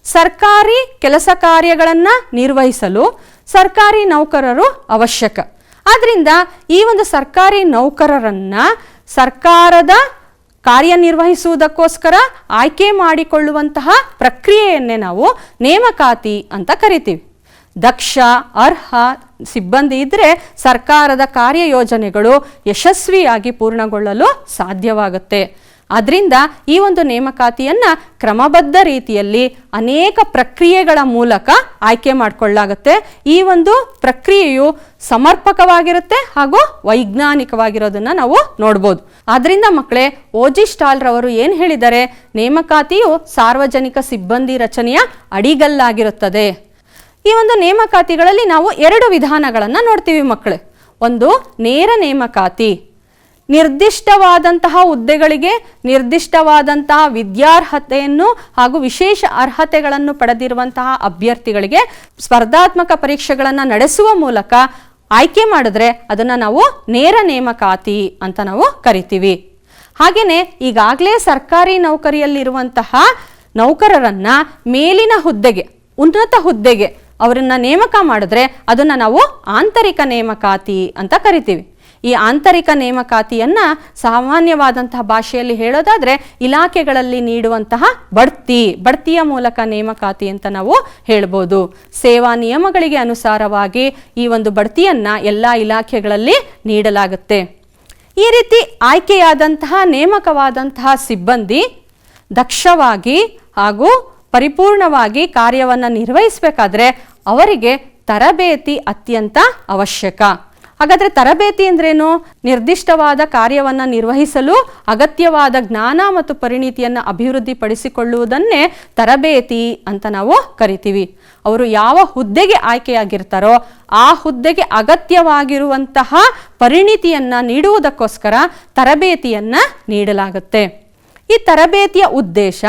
ಸರ್ಕಾರಿ ಕೆಲಸ ಕಾರ್ಯಗಳನ್ನು ನಿರ್ವಹಿಸಲು ಸರ್ಕಾರಿ ನೌಕರರು ಅವಶ್ಯಕ. ಆದ್ದರಿಂದ ಈ ಒಂದು ಸರ್ಕಾರಿ ನೌಕರರನ್ನು ಸರ್ಕಾರದ ಕಾರ್ಯನಿರ್ವಹಿಸುವುದಕ್ಕೋಸ್ಕರ ಆಯ್ಕೆ ಮಾಡಿಕೊಳ್ಳುವಂತಹ ಪ್ರಕ್ರಿಯೆಯನ್ನೇ ನಾವು ನೇಮಕಾತಿ ಅಂತ ಕರಿತೀವಿ. ದಕ್ಷ, ಅರ್ಹ ಸಿಬ್ಬಂದಿ ಇದ್ದರೆ ಸರ್ಕಾರದ ಕಾರ್ಯಯೋಜನೆಗಳು ಯಶಸ್ವಿಯಾಗಿ ಪೂರ್ಣಗೊಳ್ಳಲು ಸಾಧ್ಯವಾಗುತ್ತೆ. ಆದ್ದರಿಂದ ಈ ಒಂದು ನೇಮಕಾತಿಯನ್ನು ಕ್ರಮಬದ್ಧ ರೀತಿಯಲ್ಲಿ ಅನೇಕ ಪ್ರಕ್ರಿಯೆಗಳ ಮೂಲಕ ಆಯ್ಕೆ ಮಾಡಿಕೊಳ್ಳಲಾಗುತ್ತೆ. ಈ ಒಂದು ಪ್ರಕ್ರಿಯೆಯು ಸಮರ್ಪಕವಾಗಿರುತ್ತೆ ಹಾಗೂ ವೈಜ್ಞಾನಿಕವಾಗಿರೋದನ್ನು ನಾವು ನೋಡ್ಬೋದು. ಆದ್ದರಿಂದ ಮಕ್ಕಳೇ, ಓಜಿ ಸ್ಟಾಲ್ ರವರು ಏನು ಹೇಳಿದ್ದಾರೆ? ನೇಮಕಾತಿಯು ಸಾರ್ವಜನಿಕ ಸಿಬ್ಬಂದಿ ರಚನೆಯ ಅಡಿಗಲ್ಲಾಗಿರುತ್ತದೆ. ಈ ಒಂದು ನೇಮಕಾತಿಗಳಲ್ಲಿ ನಾವು 2 ವಿಧಾನಗಳನ್ನು ನೋಡ್ತೀವಿ ಮಕ್ಕಳೇ. ಒಂದು ನೇರ ನೇಮಕಾತಿ. ನಿರ್ದಿಷ್ಟವಾದಂತಹ ಹುದ್ದೆಗಳಿಗೆ ನಿರ್ದಿಷ್ಟವಾದಂತಹ ವಿದ್ಯಾರ್ಹತೆಯನ್ನು ಹಾಗೂ ವಿಶೇಷ ಅರ್ಹತೆಗಳನ್ನು ಪಡೆದಿರುವಂತಹ ಅಭ್ಯರ್ಥಿಗಳಿಗೆ ಸ್ಪರ್ಧಾತ್ಮಕ ಪರೀಕ್ಷೆಗಳನ್ನು ನಡೆಸುವ ಮೂಲಕ ಆಯ್ಕೆ ಮಾಡಿದ್ರೆ ಅದನ್ನು ನಾವು ನೇರ ನೇಮಕಾತಿ ಅಂತ ನಾವು ಕರಿತೀವಿ. ಹಾಗೆಯೇ ಈಗಾಗಲೇ ಸರ್ಕಾರಿ ನೌಕರಿಯಲ್ಲಿರುವಂತಹ ನೌಕರರನ್ನ ಮೇಲಿನ ಹುದ್ದೆಗೆ, ಉನ್ನತ ಹುದ್ದೆಗೆ ಅವರನ್ನು ನೇಮಕ ಮಾಡಿದ್ರೆ ಅದನ್ನು ನಾವು ಆಂತರಿಕ ನೇಮಕಾತಿ ಅಂತ ಕರಿತೀವಿ. ಈ ಆಂತರಿಕ ನೇಮಕಾತಿಯನ್ನು ಸಾಮಾನ್ಯವಾದಂತಹ ಭಾಷೆಯಲ್ಲಿ ಹೇಳೋದಾದರೆ ಇಲಾಖೆಗಳಲ್ಲಿ ನೀಡುವಂತಹ ಬಡ್ತಿಯ ಮೂಲಕ ನೇಮಕಾತಿ ಅಂತ ನಾವು ಹೇಳ್ಬೋದು. ಸೇವಾ ನಿಯಮಗಳಿಗೆ ಅನುಸಾರವಾಗಿ ಈ ಒಂದು ಬಡ್ತಿಯನ್ನು ಎಲ್ಲ ಇಲಾಖೆಗಳಲ್ಲಿ ನೀಡಲಾಗುತ್ತೆ. ಈ ರೀತಿ ಆಯ್ಕೆಯಾದಂತಹ ನೇಮಕವಾದಂತಹ ಸಿಬ್ಬಂದಿ ದಕ್ಷವಾಗಿ ಹಾಗೂ ಪರಿಪೂರ್ಣವಾಗಿ ಕಾರ್ಯವನ್ನು ನಿರ್ವಹಿಸಬೇಕಾದ್ರೆ ಅವರಿಗೆ ತರಬೇತಿ ಅತ್ಯಂತ ಅವಶ್ಯಕ. ಹಾಗಾದರೆ ತರಬೇತಿ ಅಂದ್ರೇನು? ನಿರ್ದಿಷ್ಟವಾದ ಕಾರ್ಯವನ್ನು ನಿರ್ವಹಿಸಲು ಅಗತ್ಯವಾದ ಜ್ಞಾನ ಮತ್ತು ಪರಿಣಿತಿಯನ್ನು ಅಭಿವೃದ್ಧಿಪಡಿಸಿಕೊಳ್ಳುವುದನ್ನೇ ತರಬೇತಿ ಅಂತ ನಾವು ಕರಿತೀವಿ. ಅವರು ಯಾವ ಹುದ್ದೆಗೆ ಆಯ್ಕೆಯಾಗಿರ್ತಾರೋ ಆ ಹುದ್ದೆಗೆ ಅಗತ್ಯವಾಗಿರುವಂತಹ ಪರಿಣಿತಿಯನ್ನು ನೀಡುವುದಕ್ಕೋಸ್ಕರ ತರಬೇತಿಯನ್ನು ನೀಡಲಾಗುತ್ತೆ. ಈ ತರಬೇತಿಯ ಉದ್ದೇಶ,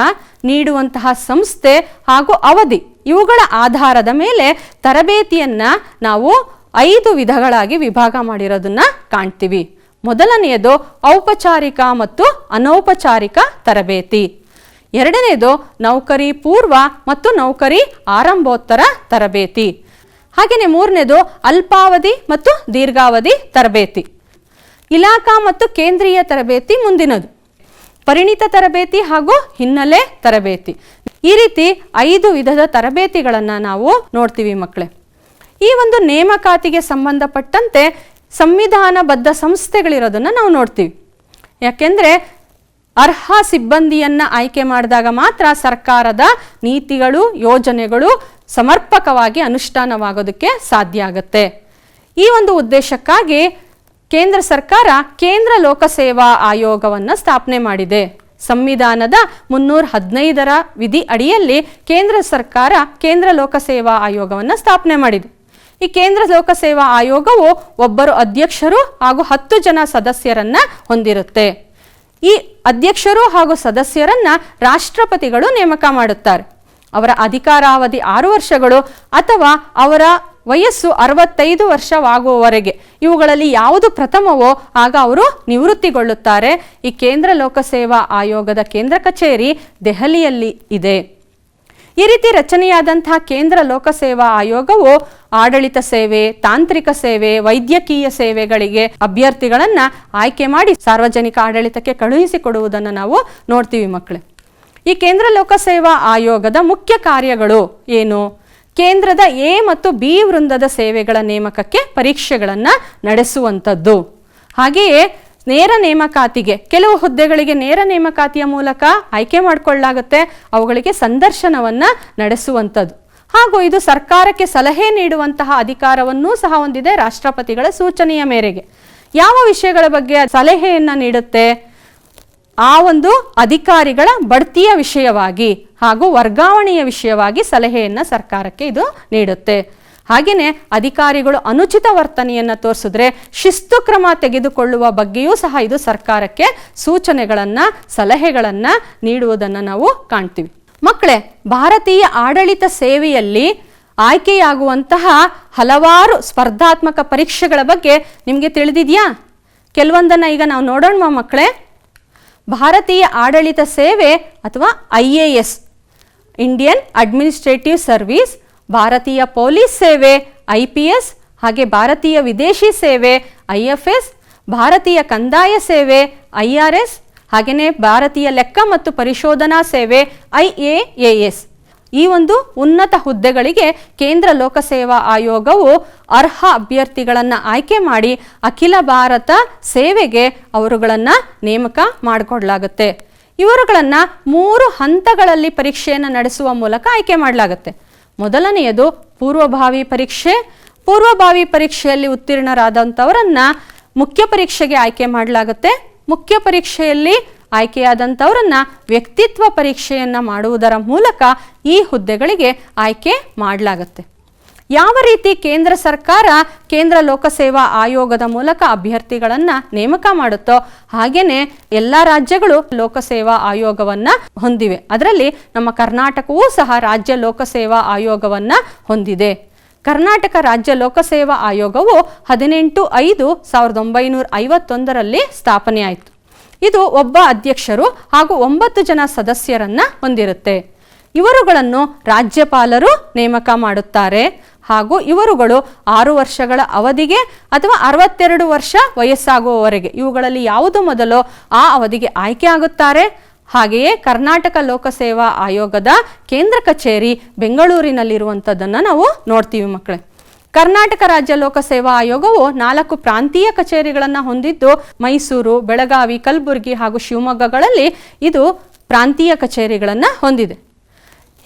ನೀಡುವಂತಹ ಸಂಸ್ಥೆ ಹಾಗೂ ಅವಧಿ ಇವುಗಳ ಆಧಾರದ ಮೇಲೆ ತರಬೇತಿಯನ್ನು ನಾವು 5 ವಿಧಗಳಾಗಿ ವಿಭಾಗ ಮಾಡಿರೋದನ್ನ ಕಾಣ್ತೀವಿ. ಮೊದಲನೆಯದು ಔಪಚಾರಿಕ ಮತ್ತು ಅನೌಪಚಾರಿಕ ತರಬೇತಿ. ಎರಡನೆಯದು ನೌಕರಿ ಪೂರ್ವ ಮತ್ತು ನೌಕರಿ ಆರಂಭೋತ್ತರ ತರಬೇತಿ. ಹಾಗೆಯೇ ಮೂರನೇದು ಅಲ್ಪಾವಧಿ ಮತ್ತು ದೀರ್ಘಾವಧಿ ತರಬೇತಿ. ಇಲಾಖಾ ಮತ್ತು ಕೇಂದ್ರೀಯ ತರಬೇತಿ ಮುಂದಿನದು. ಪರಿಣಿತ ತರಬೇತಿ ಹಾಗೂ ಹಿನ್ನೆಲೆ ತರಬೇತಿ. ಈ ರೀತಿ 5 ವಿಧದ ತರಬೇತಿಗಳನ್ನು ನಾವು ನೋಡ್ತೀವಿ ಮಕ್ಕಳೇ. ಈ ಒಂದು ನೇಮಕಾತಿಗೆ ಸಂಬಂಧಪಟ್ಟಂತೆ ಸಂವಿಧಾನಬದ್ಧ ಸಂಸ್ಥೆಗಳಿರೋದನ್ನು ನಾವು ನೋಡ್ತೀವಿ. ಯಾಕೆಂದರೆ ಅರ್ಹ ಸಿಬ್ಬಂದಿಯನ್ನು ಆಯ್ಕೆ ಮಾಡಿದಾಗ ಮಾತ್ರ ಸರ್ಕಾರದ ನೀತಿಗಳು, ಯೋಜನೆಗಳು ಸಮರ್ಪಕವಾಗಿ ಅನುಷ್ಠಾನವಾಗೋದಕ್ಕೆ ಸಾಧ್ಯ ಆಗುತ್ತೆ. ಈ ಒಂದು ಉದ್ದೇಶಕ್ಕಾಗಿ ಕೇಂದ್ರ ಸರ್ಕಾರ ಕೇಂದ್ರ ಲೋಕಸೇವಾ ಆಯೋಗವನ್ನು ಸ್ಥಾಪನೆ ಮಾಡಿದೆ. ಸಂವಿಧಾನದ 315ರ ವಿಧಿ ಅಡಿಯಲ್ಲಿ ಕೇಂದ್ರ ಸರ್ಕಾರ ಕೇಂದ್ರ ಲೋಕಸೇವಾ ಆಯೋಗವನ್ನು ಸ್ಥಾಪನೆ ಮಾಡಿದೆ. ಈ ಕೇಂದ್ರ ಲೋಕಸೇವಾ ಆಯೋಗವು ಒಬ್ಬರು ಅಧ್ಯಕ್ಷರು ಹಾಗೂ 10 ಜನ ಸದಸ್ಯರನ್ನ ಹೊಂದಿರುತ್ತೆ. ಈ ಅಧ್ಯಕ್ಷರು ಹಾಗೂ ಸದಸ್ಯರನ್ನ ರಾಷ್ಟ್ರಪತಿಗಳು ನೇಮಕ ಮಾಡುತ್ತಾರೆ. ಅವರ ಅಧಿಕಾರಾವಧಿ 6 ವರ್ಷಗಳು ಅಥವಾ ಅವರ ವಯಸ್ಸು 65 ವರ್ಷವಾಗುವವರೆಗೆ. ಇವುಗಳಲ್ಲಿ ಯಾವುದು ಪ್ರಥಮವೋ ಆಗ ಅವರು ನಿವೃತ್ತಿಗೊಳ್ಳುತ್ತಾರೆ. ಈ ಕೇಂದ್ರ ಲೋಕಸೇವಾ ಆಯೋಗದ ಕೇಂದ್ರ ಕಚೇರಿ ದೆಹಲಿಯಲ್ಲಿ ಇದೆ. ಈ ರೀತಿ ರಚನೆಯಾದಂತಹ ಕೇಂದ್ರ ಲೋಕಸೇವಾ ಆಯೋಗವು ಆಡಳಿತ ಸೇವೆ, ತಾಂತ್ರಿಕ ಸೇವೆ, ವೈದ್ಯಕೀಯ ಸೇವೆಗಳಿಗೆ ಅಭ್ಯರ್ಥಿಗಳನ್ನು ಆಯ್ಕೆ ಮಾಡಿ ಸಾರ್ವಜನಿಕ ಆಡಳಿತಕ್ಕೆ ಕಳುಹಿಸಿಕೊಡುವುದನ್ನು ನಾವು ನೋಡ್ತೀವಿ ಮಕ್ಕಳೇ. ಈ ಕೇಂದ್ರ ಲೋಕಸೇವಾ ಆಯೋಗದ ಮುಖ್ಯ ಕಾರ್ಯಗಳು ಏನು? ಕೇಂದ್ರದ ಎ ಮತ್ತು ಬಿ ವೃಂದದ ಸೇವೆಗಳ ನೇಮಕಕ್ಕೆ ಪರೀಕ್ಷೆಗಳನ್ನು ನಡೆಸುವಂಥದ್ದು. ಹಾಗೆಯೇ ನೇರ ನೇಮಕಾತಿಗೆ ಕೆಲವು ಹುದ್ದೆಗಳಿಗೆ ನೇರ ನೇಮಕಾತಿಯ ಮೂಲಕ ಆಯ್ಕೆ ಮಾಡಿಕೊಳ್ಳಲಾಗುತ್ತೆ, ಅವುಗಳಿಗೆ ಸಂದರ್ಶನವನ್ನು ನಡೆಸುವಂಥದ್ದು. ಹಾಗೂ ಇದು ಸರ್ಕಾರಕ್ಕೆ ಸಲಹೆ ನೀಡುವಂತಹ ಅಧಿಕಾರವನ್ನೂ ಸಹ ಹೊಂದಿದೆ ರಾಷ್ಟ್ರಪತಿಗಳ ಸೂಚನೆಯ ಮೇರೆಗೆ. ಯಾವ ವಿಷಯಗಳ ಬಗ್ಗೆ ಸಲಹೆಯನ್ನು ನೀಡುತ್ತೆ? ಆ ಒಂದು ಅಧಿಕಾರಿಗಳ ಬಡ್ತಿಯ ವಿಷಯವಾಗಿ ಹಾಗೂ ವರ್ಗಾವಣೆಯ ವಿಷಯವಾಗಿ ಸಲಹೆಯನ್ನು ಸರ್ಕಾರಕ್ಕೆ ಇದು ನೀಡುತ್ತೆ. ಹಾಗೆಯೇ ಅಧಿಕಾರಿಗಳು ಅನುಚಿತ ವರ್ತನೆಯನ್ನು ತೋರಿಸಿದ್ರೆ ಶಿಸ್ತು ಕ್ರಮ ತೆಗೆದುಕೊಳ್ಳುವ ಬಗ್ಗೆಯೂ ಸಹ ಇದು ಸರ್ಕಾರಕ್ಕೆ ಸೂಚನೆಗಳನ್ನು ಸಲಹೆಗಳನ್ನು ನೀಡುವುದನ್ನು ನಾವು ಕಾಣ್ತೀವಿ. ಮಕ್ಕಳೇ, ಭಾರತೀಯ ಆಡಳಿತ ಸೇವೆಯಲ್ಲಿ ಆಯ್ಕೆಯಾಗುವಂತಹ ಹಲವಾರು ಸ್ಪರ್ಧಾತ್ಮಕ ಪರೀಕ್ಷೆಗಳ ಬಗ್ಗೆ ನಿಮಗೆ ತಿಳಿದಿದೆಯಾ? ಕೆಲವೊಂದನ್ನು ಈಗ ನಾವು ನೋಡೋಣ ಮಕ್ಕಳೇ. ಭಾರತೀಯ ಆಡಳಿತ ಸೇವೆ ಅಥವಾ IAS, ಇಂಡಿಯನ್ ಅಡ್ಮಿನಿಸ್ಟ್ರೇಟಿವ್ ಸರ್ವಿಸ್, ಭಾರತೀಯ ಪೊಲೀಸ್ ಸೇವೆ IPS, ಹಾಗೆ ಭಾರತೀಯ ವಿದೇಶಿ ಸೇವೆ IFS, ಭಾರತೀಯ ಕಂದಾಯ ಸೇವೆ IRS, ಹಾಗೆಯೇ ಭಾರತೀಯ ಲೆಕ್ಕ ಮತ್ತು ಪರಿಶೋಧನಾ ಸೇವೆ IAAS. ಈ ಒಂದು ಉನ್ನತ ಹುದ್ದೆಗಳಿಗೆ ಕೇಂದ್ರ ಲೋಕಸೇವಾ ಆಯೋಗವು ಅರ್ಹ ಅಭ್ಯರ್ಥಿಗಳನ್ನು ಆಯ್ಕೆ ಮಾಡಿ ಅಖಿಲ ಭಾರತ ಸೇವೆಗೆ ಅವರುಗಳನ್ನು ನೇಮಕ ಮಾಡಿಕೊಡಲಾಗುತ್ತೆ. ಇವರುಗಳನ್ನು 3 ಹಂತಗಳಲ್ಲಿ ಪರೀಕ್ಷೆಯನ್ನು ನಡೆಸುವ ಮೂಲಕ ಆಯ್ಕೆ ಮಾಡಲಾಗುತ್ತೆ. ಮೊದಲನೆಯದು ಪೂರ್ವಭಾವಿ ಪರೀಕ್ಷೆ. ಪೂರ್ವಭಾವಿ ಪರೀಕ್ಷೆಯಲ್ಲಿ ಉತ್ತೀರ್ಣರಾದಂಥವರನ್ನು ಮುಖ್ಯ ಪರೀಕ್ಷೆಗೆ ಆಯ್ಕೆ ಮಾಡಲಾಗುತ್ತೆ. ಮುಖ್ಯ ಪರೀಕ್ಷೆಯಲ್ಲಿ ಆಯ್ಕೆಯಾದಂಥವರನ್ನು ವ್ಯಕ್ತಿತ್ವ ಪರೀಕ್ಷೆಯನ್ನು ಮಾಡುವುದರ ಮೂಲಕ ಈ ಹುದ್ದೆಗಳಿಗೆ ಆಯ್ಕೆ ಮಾಡಲಾಗುತ್ತೆ. ಯಾವ ರೀತಿ ಕೇಂದ್ರ ಸರ್ಕಾರ ಕೇಂದ್ರ ಲೋಕಸೇವಾ ಆಯೋಗದ ಮೂಲಕ ಅಭ್ಯರ್ಥಿಗಳನ್ನು ನೇಮಕ ಮಾಡುತ್ತೋ ಹಾಗೆಯೇ ಎಲ್ಲ ರಾಜ್ಯಗಳು ಲೋಕಸೇವಾ ಆಯೋಗವನ್ನು ಹೊಂದಿವೆ. ಅದರಲ್ಲಿ ನಮ್ಮ ಕರ್ನಾಟಕವೂ ಸಹ ರಾಜ್ಯ ಲೋಕಸೇವಾ ಆಯೋಗವನ್ನು ಹೊಂದಿದೆ. ಕರ್ನಾಟಕ ರಾಜ್ಯ ಲೋಕಸೇವಾ ಆಯೋಗವು 18/5/1951 ಸ್ಥಾಪನೆಯಾಯಿತು. ಇದು ಒಬ್ಬ ಅಧ್ಯಕ್ಷರು ಹಾಗೂ 9 ಜನ ಸದಸ್ಯರನ್ನು ಹೊಂದಿರುತ್ತೆ. ಇವರುಗಳನ್ನು ರಾಜ್ಯಪಾಲರು ನೇಮಕ ಮಾಡುತ್ತಾರೆ ಹಾಗೂ ಇವರುಗಳು 6 ವರ್ಷಗಳ ಅವಧಿಗೆ ಅಥವಾ 62 ವರ್ಷ ವಯಸ್ಸಾಗುವವರೆಗೆ ಇವುಗಳಲ್ಲಿ ಯಾವುದು ಮೊದಲೋ ಆ ಅವಧಿಗೆ ಆಯ್ಕೆ ಆಗುತ್ತಾರೆ. ಹಾಗೆಯೇ ಕರ್ನಾಟಕ ಲೋಕಸೇವಾ ಆಯೋಗದ ಕೇಂದ್ರ ಕಚೇರಿ ಬೆಂಗಳೂರಿನಲ್ಲಿರುವಂಥದ್ದನ್ನು ನಾವು ನೋಡ್ತೀವಿ ಮಕ್ಕಳೇ. ಕರ್ನಾಟಕ ರಾಜ್ಯ ಲೋಕಸೇವಾ ಆಯೋಗವು 4 ಪ್ರಾಂತೀಯ ಕಚೇರಿಗಳನ್ನು ಹೊಂದಿದ್ದು ಮೈಸೂರು, ಬೆಳಗಾವಿ, ಕಲಬುರಗಿ ಹಾಗೂ ಶಿವಮೊಗ್ಗಗಳಲ್ಲಿ ಇದು ಪ್ರಾಂತೀಯ ಕಚೇರಿಗಳನ್ನು ಹೊಂದಿದೆ.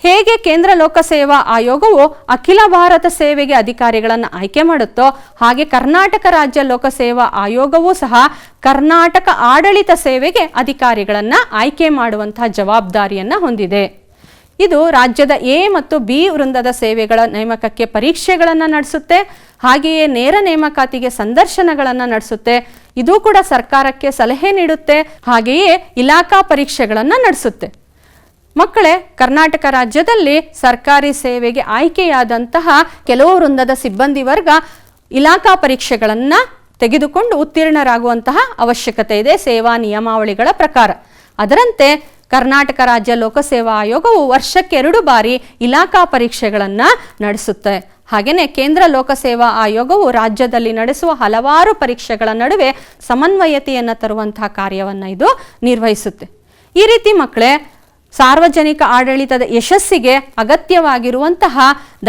ಹೇಗೆ ಕೇಂದ್ರ ಲೋಕಸೇವಾ ಆಯೋಗವು ಅಖಿಲ ಭಾರತ ಸೇವೆಗೆ ಅಧಿಕಾರಿಗಳನ್ನು ಆಯ್ಕೆ ಮಾಡುತ್ತೋ ಹಾಗೆ ಕರ್ನಾಟಕ ರಾಜ್ಯ ಲೋಕಸೇವಾ ಆಯೋಗವೂ ಸಹ ಕರ್ನಾಟಕ ಆಡಳಿತ ಸೇವೆಗೆ ಅಧಿಕಾರಿಗಳನ್ನು ಆಯ್ಕೆ ಮಾಡುವಂತಹ ಜವಾಬ್ದಾರಿಯನ್ನು ಹೊಂದಿದೆ. ಇದು ರಾಜ್ಯದ A ಮತ್ತು B ವೃಂದದ ಸೇವೆಗಳ ನೇಮಕಕ್ಕೆ ಪರೀಕ್ಷೆಗಳನ್ನು ನಡೆಸುತ್ತೆ. ಹಾಗೆಯೇ ನೇರ ನೇಮಕಾತಿಗೆ ಸಂದರ್ಶನಗಳನ್ನು ನಡೆಸುತ್ತೆ. ಇದು ಕೂಡ ಸರ್ಕಾರಕ್ಕೆ ಸಲಹೆ ನೀಡುತ್ತೆ. ಹಾಗೆಯೇ ಇಲಾಖಾ ಪರೀಕ್ಷೆಗಳನ್ನು ನಡೆಸುತ್ತೆ. ಮಕ್ಕಳೇ, ಕರ್ನಾಟಕ ರಾಜ್ಯದಲ್ಲಿ ಸರ್ಕಾರಿ ಸೇವೆಗೆ ಆಯ್ಕೆಯಾದಂತಹ ಕೆಲವು ವೃಂದದ ಸಿಬ್ಬಂದಿ ವರ್ಗ ಇಲಾಖಾ ಪರೀಕ್ಷೆಗಳನ್ನು ತೆಗೆದುಕೊಂಡು ಉತ್ತೀರ್ಣರಾಗುವಂತಹ ಅವಶ್ಯಕತೆ ಇದೆ ಸೇವಾ ನಿಯಮಾವಳಿಗಳ ಪ್ರಕಾರ. ಅದರಂತೆ ಕರ್ನಾಟಕ ರಾಜ್ಯ ಲೋಕಸೇವಾ ಆಯೋಗವು ವರ್ಷಕ್ಕೆ 2 ಬಾರಿ ಇಲಾಖಾ ಪರೀಕ್ಷೆಗಳನ್ನು ನಡೆಸುತ್ತೆ. ಹಾಗೆಯೇ ಕೇಂದ್ರ ಲೋಕಸೇವಾ ಆಯೋಗವು ರಾಜ್ಯದಲ್ಲಿ ನಡೆಸುವ ಹಲವಾರು ಪರೀಕ್ಷೆಗಳ ನಡುವೆ ಸಮನ್ವಯತೆಯನ್ನು ತರುವಂತಹ ಕಾರ್ಯವನ್ನು ಇದು ನಿರ್ವಹಿಸುತ್ತೆ. ಈ ರೀತಿ ಮಕ್ಕಳೇ, ಸಾರ್ವಜನಿಕ ಆಡಳಿತದ ಯಶಸ್ಸಿಗೆ ಅಗತ್ಯವಾಗಿರುವಂತಹ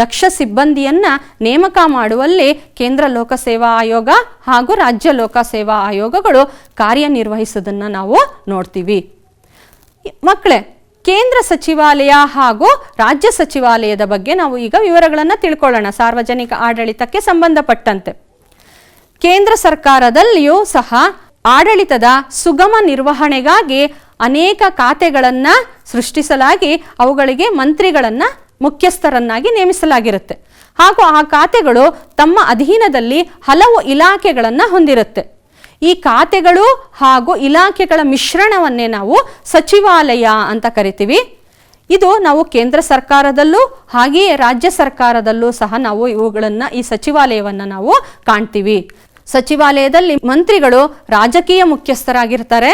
ದಕ್ಷ ಸಿಬ್ಬಂದಿಯನ್ನು ನೇಮಕ ಮಾಡುವಲ್ಲಿ ಕೇಂದ್ರ ಲೋಕಸೇವಾ ಆಯೋಗ ಹಾಗೂ ರಾಜ್ಯ ಲೋಕಸೇವಾ ಆಯೋಗಗಳು ಕಾರ್ಯನಿರ್ವಹಿಸುವುದನ್ನು ನಾವು ನೋಡ್ತೀವಿ. ಮಕ್ಕಳೇ, ಕೇಂದ್ರ ಸಚಿವಾಲಯ ಹಾಗೂ ರಾಜ್ಯ ಸಚಿವಾಲಯದ ಬಗ್ಗೆ ನಾವು ಈಗ ವಿವರಗಳನ್ನು ತಿಳ್ಕೊಳ್ಳೋಣ. ಸಾರ್ವಜನಿಕ ಆಡಳಿತಕ್ಕೆ ಸಂಬಂಧಪಟ್ಟಂತೆ ಕೇಂದ್ರ ಸರ್ಕಾರದಲ್ಲಿಯೂ ಸಹ ಆಡಳಿತದ ಸುಗಮ ನಿರ್ವಹಣೆಗಾಗಿ ಅನೇಕ ಖಾತೆಗಳನ್ನು ಸೃಷ್ಟಿಸಲಾಗಿ ಅವುಗಳಿಗೆ ಮಂತ್ರಿಗಳನ್ನು ಮುಖ್ಯಸ್ಥರನ್ನಾಗಿ ನೇಮಿಸಲಾಗಿರುತ್ತೆ. ಹಾಗೂ ಆ ಖಾತೆಗಳು ತಮ್ಮ ಅಧೀನದಲ್ಲಿ ಹಲವು ಇಲಾಖೆಗಳನ್ನು ಹೊಂದಿರುತ್ತೆ. ಈ ಖಾತೆಗಳು ಹಾಗೂ ಇಲಾಖೆಗಳ ಮಿಶ್ರಣವನ್ನೇ ನಾವು ಸಚಿವಾಲಯ ಅಂತ ಕರಿತೀವಿ. ಇದು ನಾವು ಕೇಂದ್ರ ಸರ್ಕಾರದಲ್ಲೂ ಹಾಗೆಯೇ ರಾಜ್ಯ ಸರ್ಕಾರದಲ್ಲೂ ಸಹ ನಾವು ಈ ಸಚಿವಾಲಯವನ್ನು ನಾವು ಕಾಣ್ತೀವಿ. ಸಚಿವಾಲಯದಲ್ಲಿ ಮಂತ್ರಿಗಳು ರಾಜಕೀಯ ಮುಖ್ಯಸ್ಥರಾಗಿರ್ತಾರೆ.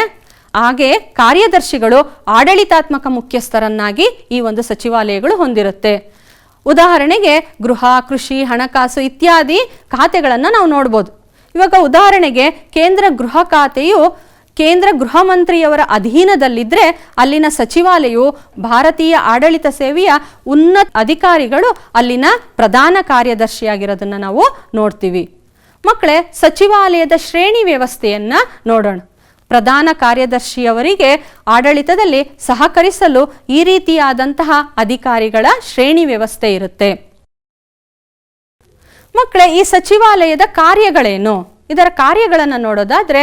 ಹಾಗೆ ಕಾರ್ಯದರ್ಶಿಗಳು ಆಡಳಿತಾತ್ಮಕ ಮುಖ್ಯಸ್ಥರನ್ನಾಗಿ ಈ ಒಂದು ಸಚಿವಾಲಯಗಳು ಹೊಂದಿರುತ್ತೆ. ಉದಾಹರಣೆಗೆ ಗೃಹ, ಕೃಷಿ, ಹಣಕಾಸು ಇತ್ಯಾದಿ ಖಾತೆಗಳನ್ನು ನಾವು ನೋಡ್ಬೋದು. ಇವಾಗ ಉದಾಹರಣೆಗೆ ಕೇಂದ್ರ ಗೃಹ ಖಾತೆಯು ಕೇಂದ್ರ ಗೃಹ ಮಂತ್ರಿಯವರ ಅಧೀನದಲ್ಲಿದ್ದರೆ ಅಲ್ಲಿನ ಸಚಿವಾಲಯವು ಭಾರತೀಯ ಆಡಳಿತ ಸೇವೆಯ ಉನ್ನತ ಅಧಿಕಾರಿಗಳು ಅಲ್ಲಿನ ಪ್ರಧಾನ ಕಾರ್ಯದರ್ಶಿಯಾಗಿರೋದನ್ನು ನಾವು ನೋಡ್ತೀವಿ. ಮಕ್ಕಳೇ, ಸಚಿವಾಲಯದ ಶ್ರೇಣಿ ವ್ಯವಸ್ಥೆಯನ್ನ ನೋಡೋಣ. ಪ್ರಧಾನ ಕಾರ್ಯದರ್ಶಿಯವರಿಗೆ ಆಡಳಿತದಲ್ಲಿ ಸಹಕರಿಸಲು ಈ ರೀತಿಯಾದಂತಹ ಅಧಿಕಾರಿಗಳ ಶ್ರೇಣಿ ವ್ಯವಸ್ಥೆ ಇರುತ್ತೆ. ಮಕ್ಕಳೇ, ಈ ಸಚಿವಾಲಯದ ಕಾರ್ಯಗಳೇನು? ಇದರ ಕಾರ್ಯಗಳನ್ನು ನೋಡೋದಾದ್ರೆ,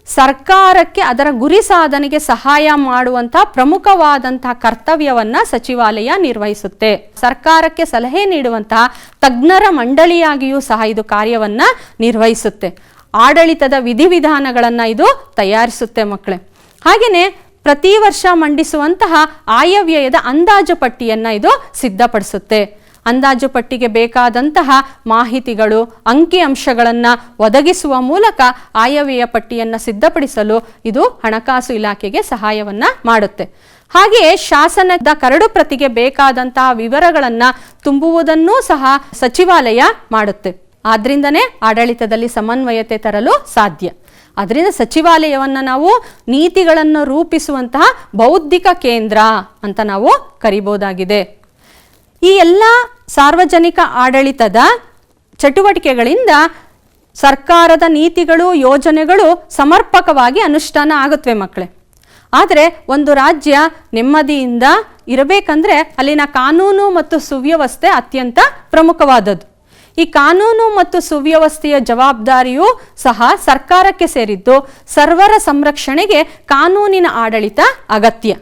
ಸರ್ಕಾರಕ್ಕೆ ಅದರ ಗುರಿ ಸಾಧನೆಗೆ ಸಹಾಯ ಮಾಡುವಂತಹ ಪ್ರಮುಖವಾದಂತಹ ಕರ್ತವ್ಯವನ್ನ ಸಚಿವಾಲಯ ನಿರ್ವಹಿಸುತ್ತೆ. ಸರ್ಕಾರಕ್ಕೆ ಸಲಹೆ ನೀಡುವಂತಹ ತಜ್ಞರ ಮಂಡಳಿಯಾಗಿಯೂ ಸಹ ಇದು ಕಾರ್ಯವನ್ನ ನಿರ್ವಹಿಸುತ್ತೆ. ಆಡಳಿತದ ವಿಧಿವಿಧಾನಗಳನ್ನು ಇದು ತಯಾರಿಸುತ್ತೆ ಮಕ್ಕಳೇ. ಹಾಗೆಯೇ ಪ್ರತಿ ವರ್ಷ ಮಂಡಿಸುವಂತಹ ಆಯವ್ಯಯದ ಅಂದಾಜು ಪಟ್ಟಿಯನ್ನ ಇದು ಸಿದ್ಧಪಡಿಸುತ್ತೆ. ಅಂದಾಜು ಪಟ್ಟಿಗೆ ಬೇಕಾದಂತಹ ಮಾಹಿತಿಗಳು, ಅಂಕಿಅಂಶಗಳನ್ನು ಒದಗಿಸುವ ಮೂಲಕ ಆಯವ್ಯಯ ಪಟ್ಟಿಯನ್ನು ಸಿದ್ಧಪಡಿಸಲು ಇದು ಹಣಕಾಸು ಇಲಾಖೆಗೆ ಸಹಾಯವನ್ನ ಮಾಡುತ್ತೆ. ಹಾಗೆಯೇ ಶಾಸನದ ಕರಡು ಪ್ರತಿಗೆ ಬೇಕಾದಂತಹ ವಿವರಗಳನ್ನು ತುಂಬುವುದನ್ನೂ ಸಹ ಸಚಿವಾಲಯ ಮಾಡುತ್ತೆ. ಆದ್ರಿಂದನೇ ಆಡಳಿತದಲ್ಲಿ ಸಮನ್ವಯತೆ ತರಲು ಸಾಧ್ಯ. ಅದರಿಂದ ಸಚಿವಾಲಯವನ್ನು ನಾವು ನೀತಿಗಳನ್ನು ರೂಪಿಸುವಂತಹ ಬೌದ್ಧಿಕ ಕೇಂದ್ರ ಅಂತ ನಾವು ಕರಿಬೋದಾಗಿದೆ. ಈ ಎಲ್ಲ ಸಾರ್ವಜನಿಕ ಆಡಳಿತದ ಚಟುವಟಿಕೆಗಳಿಂದ ಸರ್ಕಾರದ ನೀತಿಗಳು, ಯೋಜನೆಗಳು ಸಮರ್ಪಕವಾಗಿ ಅನುಷ್ಠಾನ ಆಗುತ್ತವೆ ಮಕ್ಕಳೇ. ಆದರೆ ಒಂದು ರಾಜ್ಯ ನೆಮ್ಮದಿಯಿಂದ ಇರಬೇಕಂದ್ರೆ ಅಲ್ಲಿನ ಕಾನೂನು ಮತ್ತು ಸುವ್ಯವಸ್ಥೆ ಅತ್ಯಂತ ಪ್ರಮುಖವಾದದ್ದು. ಈ ಕಾನೂನು ಮತ್ತು ಸುವ್ಯವಸ್ಥೆಯ ಜವಾಬ್ದಾರಿಯೂ ಸಹ ಸರ್ಕಾರಕ್ಕೆ ಸೇರಿದ್ದು. ಸರ್ವರ ಸಂರಕ್ಷಣೆಗೆ ಕಾನೂನಿನ ಆಡಳಿತ ಅಗತ್ಯ.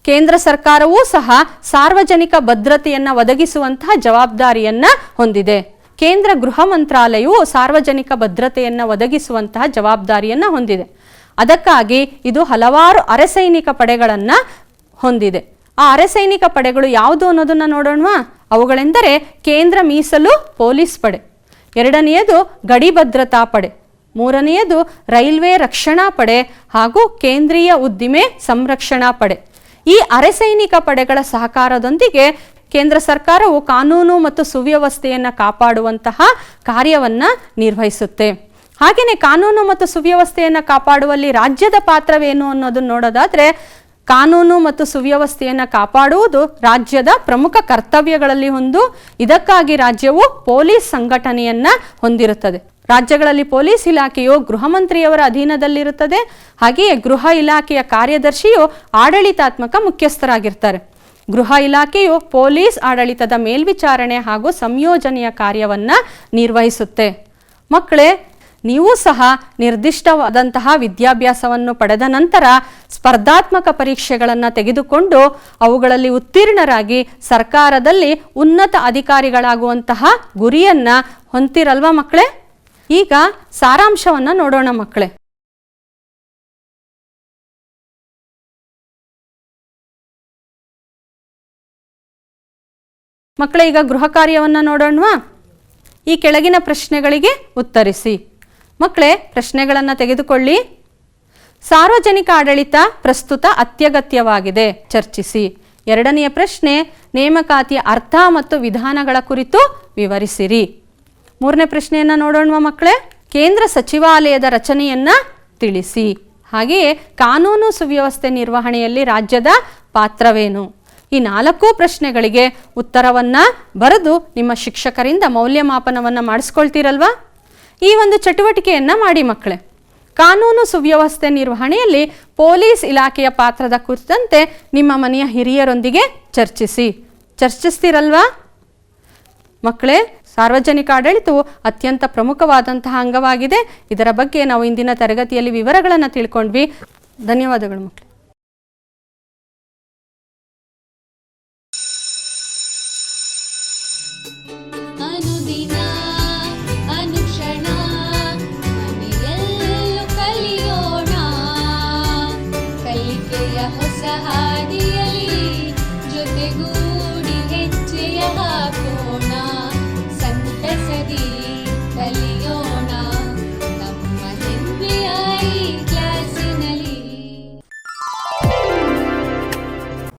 ಕೇಂದ್ರ ಸರ್ಕಾರವೂ ಸಹ ಸಾರ್ವಜನಿಕ ಭದ್ರತೆಯನ್ನು ಒದಗಿಸುವಂತಹ ಜವಾಬ್ದಾರಿಯನ್ನ ಹೊಂದಿದೆ. ಕೇಂದ್ರ ಗೃಹ ಮಂತ್ರಾಲಯವು ಸಾರ್ವಜನಿಕ ಭದ್ರತೆಯನ್ನು ಒದಗಿಸುವಂತಹ ಜವಾಬ್ದಾರಿಯನ್ನ ಹೊಂದಿದೆ. ಅದಕ್ಕಾಗಿ ಇದು ಹಲವಾರು ಅರೆಸೈನಿಕ ಪಡೆಗಳನ್ನು ಹೊಂದಿದೆ. ಆ ಅರೆಸೈನಿಕ ಪಡೆಗಳು ಯಾವುದು ಅನ್ನೋದನ್ನ ನೋಡೋಣವಾ? ಅವುಗಳೆಂದರೆ ಕೇಂದ್ರ ಮೀಸಲು ಪೊಲೀಸ್ ಪಡೆ, ಎರಡನೆಯದು ಗಡಿ ಭದ್ರತಾ ಪಡೆ, ಮೂರನೆಯದು ರೈಲ್ವೆ ರಕ್ಷಣಾ ಪಡೆ ಹಾಗೂ ಕೇಂದ್ರೀಯ ಉದ್ದಿಮೆ ಸಂರಕ್ಷಣಾ ಪಡೆ. ಈ ಅರೆಸೈನಿಕ ಪಡೆಗಳ ಸಹಕಾರದೊಂದಿಗೆ ಕೇಂದ್ರ ಸರ್ಕಾರವು ಕಾನೂನು ಮತ್ತು ಸುವ್ಯವಸ್ಥೆಯನ್ನು ಕಾಪಾಡುವಂತಹ ಕಾರ್ಯವನ್ನ ನಿರ್ವಹಿಸುತ್ತೆ. ಹಾಗೆಯೇ ಕಾನೂನು ಮತ್ತು ಸುವ್ಯವಸ್ಥೆಯನ್ನು ಕಾಪಾಡುವಲ್ಲಿ ರಾಜ್ಯದ ಪಾತ್ರವೇನು ಅನ್ನೋದನ್ನು ನೋಡೋದಾದ್ರೆ, ಕಾನೂನು ಮತ್ತು ಸುವ್ಯವಸ್ಥೆಯನ್ನು ಕಾಪಾಡುವುದು ರಾಜ್ಯದ ಪ್ರಮುಖ ಕರ್ತವ್ಯಗಳಲ್ಲಿ ಒಂದು. ಇದಕ್ಕಾಗಿ ರಾಜ್ಯವು ಪೊಲೀಸ್ ಸಂಘಟನೆಯನ್ನ ಹೊಂದಿರುತ್ತದೆ. ರಾಜ್ಯಗಳಲ್ಲಿ ಪೊಲೀಸ್ ಇಲಾಖೆಯು ಗೃಹ ಮಂತ್ರಿಯವರ ಅಧೀನದಲ್ಲಿರುತ್ತದೆ. ಹಾಗೆಯೇ ಗೃಹ ಇಲಾಖೆಯ ಕಾರ್ಯದರ್ಶಿಯು ಆಡಳಿತಾತ್ಮಕ ಮುಖ್ಯಸ್ಥರಾಗಿರ್ತಾರೆ. ಗೃಹ ಇಲಾಖೆಯು ಪೊಲೀಸ್ ಆಡಳಿತದ ಮೇಲ್ವಿಚಾರಣೆ ಹಾಗೂ ಸಂಯೋಜನೆಯ ಕಾರ್ಯವನ್ನ ನಿರ್ವಹಿಸುತ್ತೆ. ಮಕ್ಕಳೇ, ನೀವು ಸಹ ನಿರ್ದಿಷ್ಟವಾದಂತಹ ವಿದ್ಯಾಭ್ಯಾಸವನ್ನು ಪಡೆದ ನಂತರ ಸ್ಪರ್ಧಾತ್ಮಕ ಪರೀಕ್ಷೆಗಳನ್ನು ತೆಗೆದುಕೊಂಡು ಅವುಗಳಲ್ಲಿ ಉತ್ತೀರ್ಣರಾಗಿ ಸರ್ಕಾರದಲ್ಲಿ ಉನ್ನತ ಅಧಿಕಾರಿಗಳಾಗುವಂತಹ ಗುರಿಯನ್ನ ಹೊಂದಿರಲ್ವಾ ಮಕ್ಕಳೇ? ಈಗ ಸಾರಾಂಶವನ್ನು ನೋಡೋಣ ಮಕ್ಕಳೇ. ಮಕ್ಕಳೇ, ಈಗ ಗೃಹ ಕಾರ್ಯವನ್ನು ನೋಡೋಣವಾ? ಈ ಕೆಳಗಿನ ಪ್ರಶ್ನೆಗಳಿಗೆ ಉತ್ತರಿಸಿ. ಮಕ್ಕಳೇ, ಪ್ರಶ್ನೆಗಳನ್ನು ತೆಗೆದುಕೊಳ್ಳಿ. ಸಾರ್ವಜನಿಕ ಆಡಳಿತ ಪ್ರಸ್ತುತ ಅತ್ಯಗತ್ಯವಾಗಿದೆ, ಚರ್ಚಿಸಿ. ಎರಡನೆಯ ಪ್ರಶ್ನೆ, ನೇಮಕಾತಿಯ ಅರ್ಥ ಮತ್ತು ವಿಧಾನಗಳ ಕುರಿತು ವಿವರಿಸಿರಿ. ಮೂರನೇ ಪ್ರಶ್ನೆಯನ್ನು ನೋಡೋಣ ಮಕ್ಕಳೇ. ಕೇಂದ್ರ ಸಚಿವಾಲಯದ ರಚನೆಯನ್ನ ತಿಳಿಸಿ. ಹಾಗೆಯೇ ಕಾನೂನು ಸುವ್ಯವಸ್ಥೆ ನಿರ್ವಹಣೆಯಲ್ಲಿ ರಾಜ್ಯದ ಪಾತ್ರವೇನು? ಈ 4 ಪ್ರಶ್ನೆಗಳಿಗೆ ಉತ್ತರವನ್ನ ಬರೆದು ನಿಮ್ಮ ಶಿಕ್ಷಕರಿಂದ ಮೌಲ್ಯಮಾಪನವನ್ನು ಮಾಡಿಸ್ಕೊಳ್ತೀರಲ್ವಾ? ಈ ಒಂದು ಚಟುವಟಿಕೆಯನ್ನ ಮಾಡಿ ಮಕ್ಕಳೇ. ಕಾನೂನು ಸುವ್ಯವಸ್ಥೆ ನಿರ್ವಹಣೆಯಲ್ಲಿ ಪೊಲೀಸ್ ಇಲಾಖೆಯ ಪಾತ್ರದ ಕುರಿತಂತೆ ನಿಮ್ಮ ಮನೆಯ ಹಿರಿಯರೊಂದಿಗೆ ಚರ್ಚಿಸ್ತೀರಲ್ವಾ ಮಕ್ಕಳೇ? ಸಾರ್ವಜನಿಕ ಆಡಳಿತವು ಅತ್ಯಂತ ಪ್ರಮುಖವಾದಂತಹ ಅಂಗವಾಗಿದೆ. ಇದರ ಬಗ್ಗೆ ನಾವು ಇಂದಿನ ತರಗತಿಯಲ್ಲಿ ವಿವರಗಳನ್ನು ತಿಳ್ಕೊಂಡ್ವಿ. ಧನ್ಯವಾದಗಳು ಮಕ್ಕಳೇ.